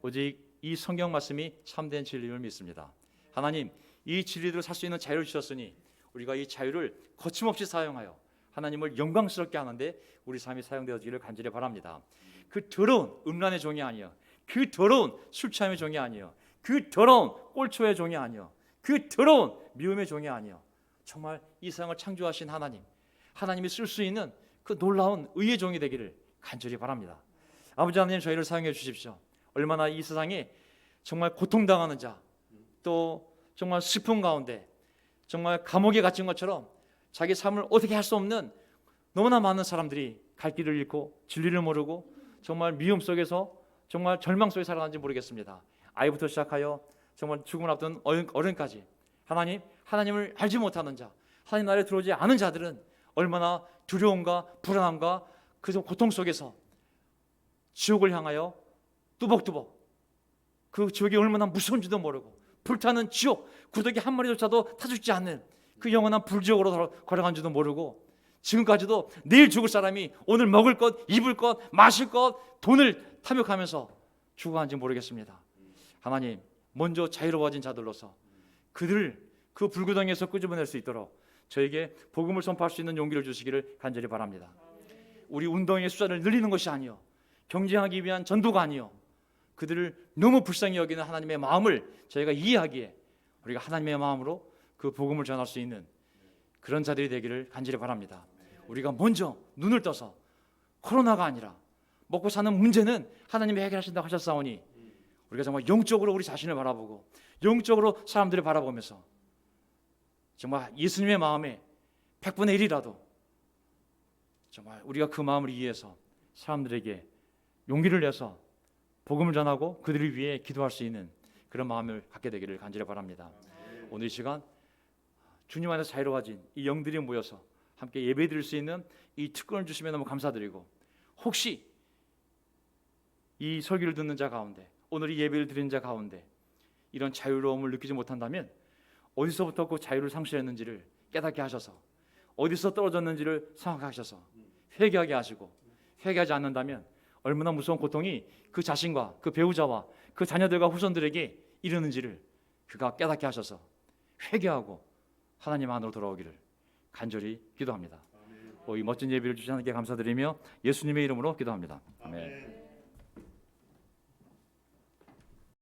A: 오직 이 성경 말씀이 참된 진리임을 믿습니다. 하나님, 이 진리대로 살 수 있는 자유를 주셨으니 우리가 이 자유를 거침없이 사용하여 하나님을 영광스럽게 하는데 우리 삶이 사용되어지기를 간절히 바랍니다. 그 더러운 음란의 종이 아니여, 그 더러운 술 취함의 종이 아니여, 그 더러운 꼴초의 종이 아니여, 그 더러운 미움의 종이 아니여, 정말 이 세상을 창조하신 하나님, 하나님이 쓸 수 있는 그 놀라운 의의 종이 되기를 간절히 바랍니다. 아버지 하나님, 저희를 사용해 주십시오. 얼마나 이 세상에 정말 고통당하는 자, 또 정말 슬픔 가운데 정말 감옥에 갇힌 것처럼 자기 삶을 어떻게 할 수 없는 너무나 많은 사람들이 갈 길을 잃고 진리를 모르고 정말 미움 속에서 정말 절망 속에 살아가는지 모르겠습니다. 아이부터 시작하여 정말 죽음을 앞둔 어른까지 하나님을 알지 못하는 자, 하나님 나라에 들어오지 않은 자들은 얼마나 두려움과 불안함과 그 고통 속에서 지옥을 향하여 뚜벅뚜벅, 그 지옥이 얼마나 무서운지도 모르고 불타는 지옥, 구더기 한 마리조차도 타 죽지 않는 그 영원한 불지옥으로 걸어간지도 모르고, 지금까지도 내일 죽을 사람이 오늘 먹을 것, 입을 것, 마실 것, 돈을 탐욕하면서 죽어간지 모르겠습니다. 하나님, 먼저 자유로워진 자들로서 그들을 그 불구덩이에서 끄집어낼 수 있도록 저에게 복음을 선포할 수 있는 용기를 주시기를 간절히 바랍니다. 우리 운동의 숫자를 늘리는 것이 아니요, 경쟁하기 위한 전도가 아니요, 그들을 너무 불쌍히 여기는 하나님의 마음을 저희가 이해하기에 우리가 하나님의 마음으로 그 복음을 전할 수 있는 그런 자들이 되기를 간절히 바랍니다. 우리가 먼저 눈을 떠서 코로나가 아니라 먹고 사는 문제는 하나님이 해결하신다고 하셨사오니 우리가 정말 영적으로 우리 자신을 바라보고 영적으로 사람들을 바라보면서 정말 예수님의 마음에 100분의 1이라도 정말 우리가 그 마음을 이해해서 사람들에게 용기를 내서 복음을 전하고 그들을 위해 기도할 수 있는 그런 마음을 갖게 되기를 간절히 바랍니다. 오늘 이 시간 주님 안에서 자유로워진 이 영들이 모여서 함께 예배드릴 수 있는 이 특권을 주시면 너무 감사드리고, 혹시 이 설교를 듣는 자 가운데, 오늘 이 예배를 드리는 자 가운데 이런 자유로움을 느끼지 못한다면 어디서부터 그 자유를 상실했는지를 깨닫게 하셔서, 어디서 떨어졌는지를 생각하셔서 회개하게 하시고, 회개하지 않는다면 얼마나 무서운 고통이 그 자신과 그 배우자와 그 자녀들과 후손들에게 이르는지를 그가 깨닫게 하셔서 회개하고 하나님 안으로 돌아오기를 간절히 기도합니다. 이 멋진 예배를 주신 하나님께 감사드리며 예수님의 이름으로 기도합니다. 아멘.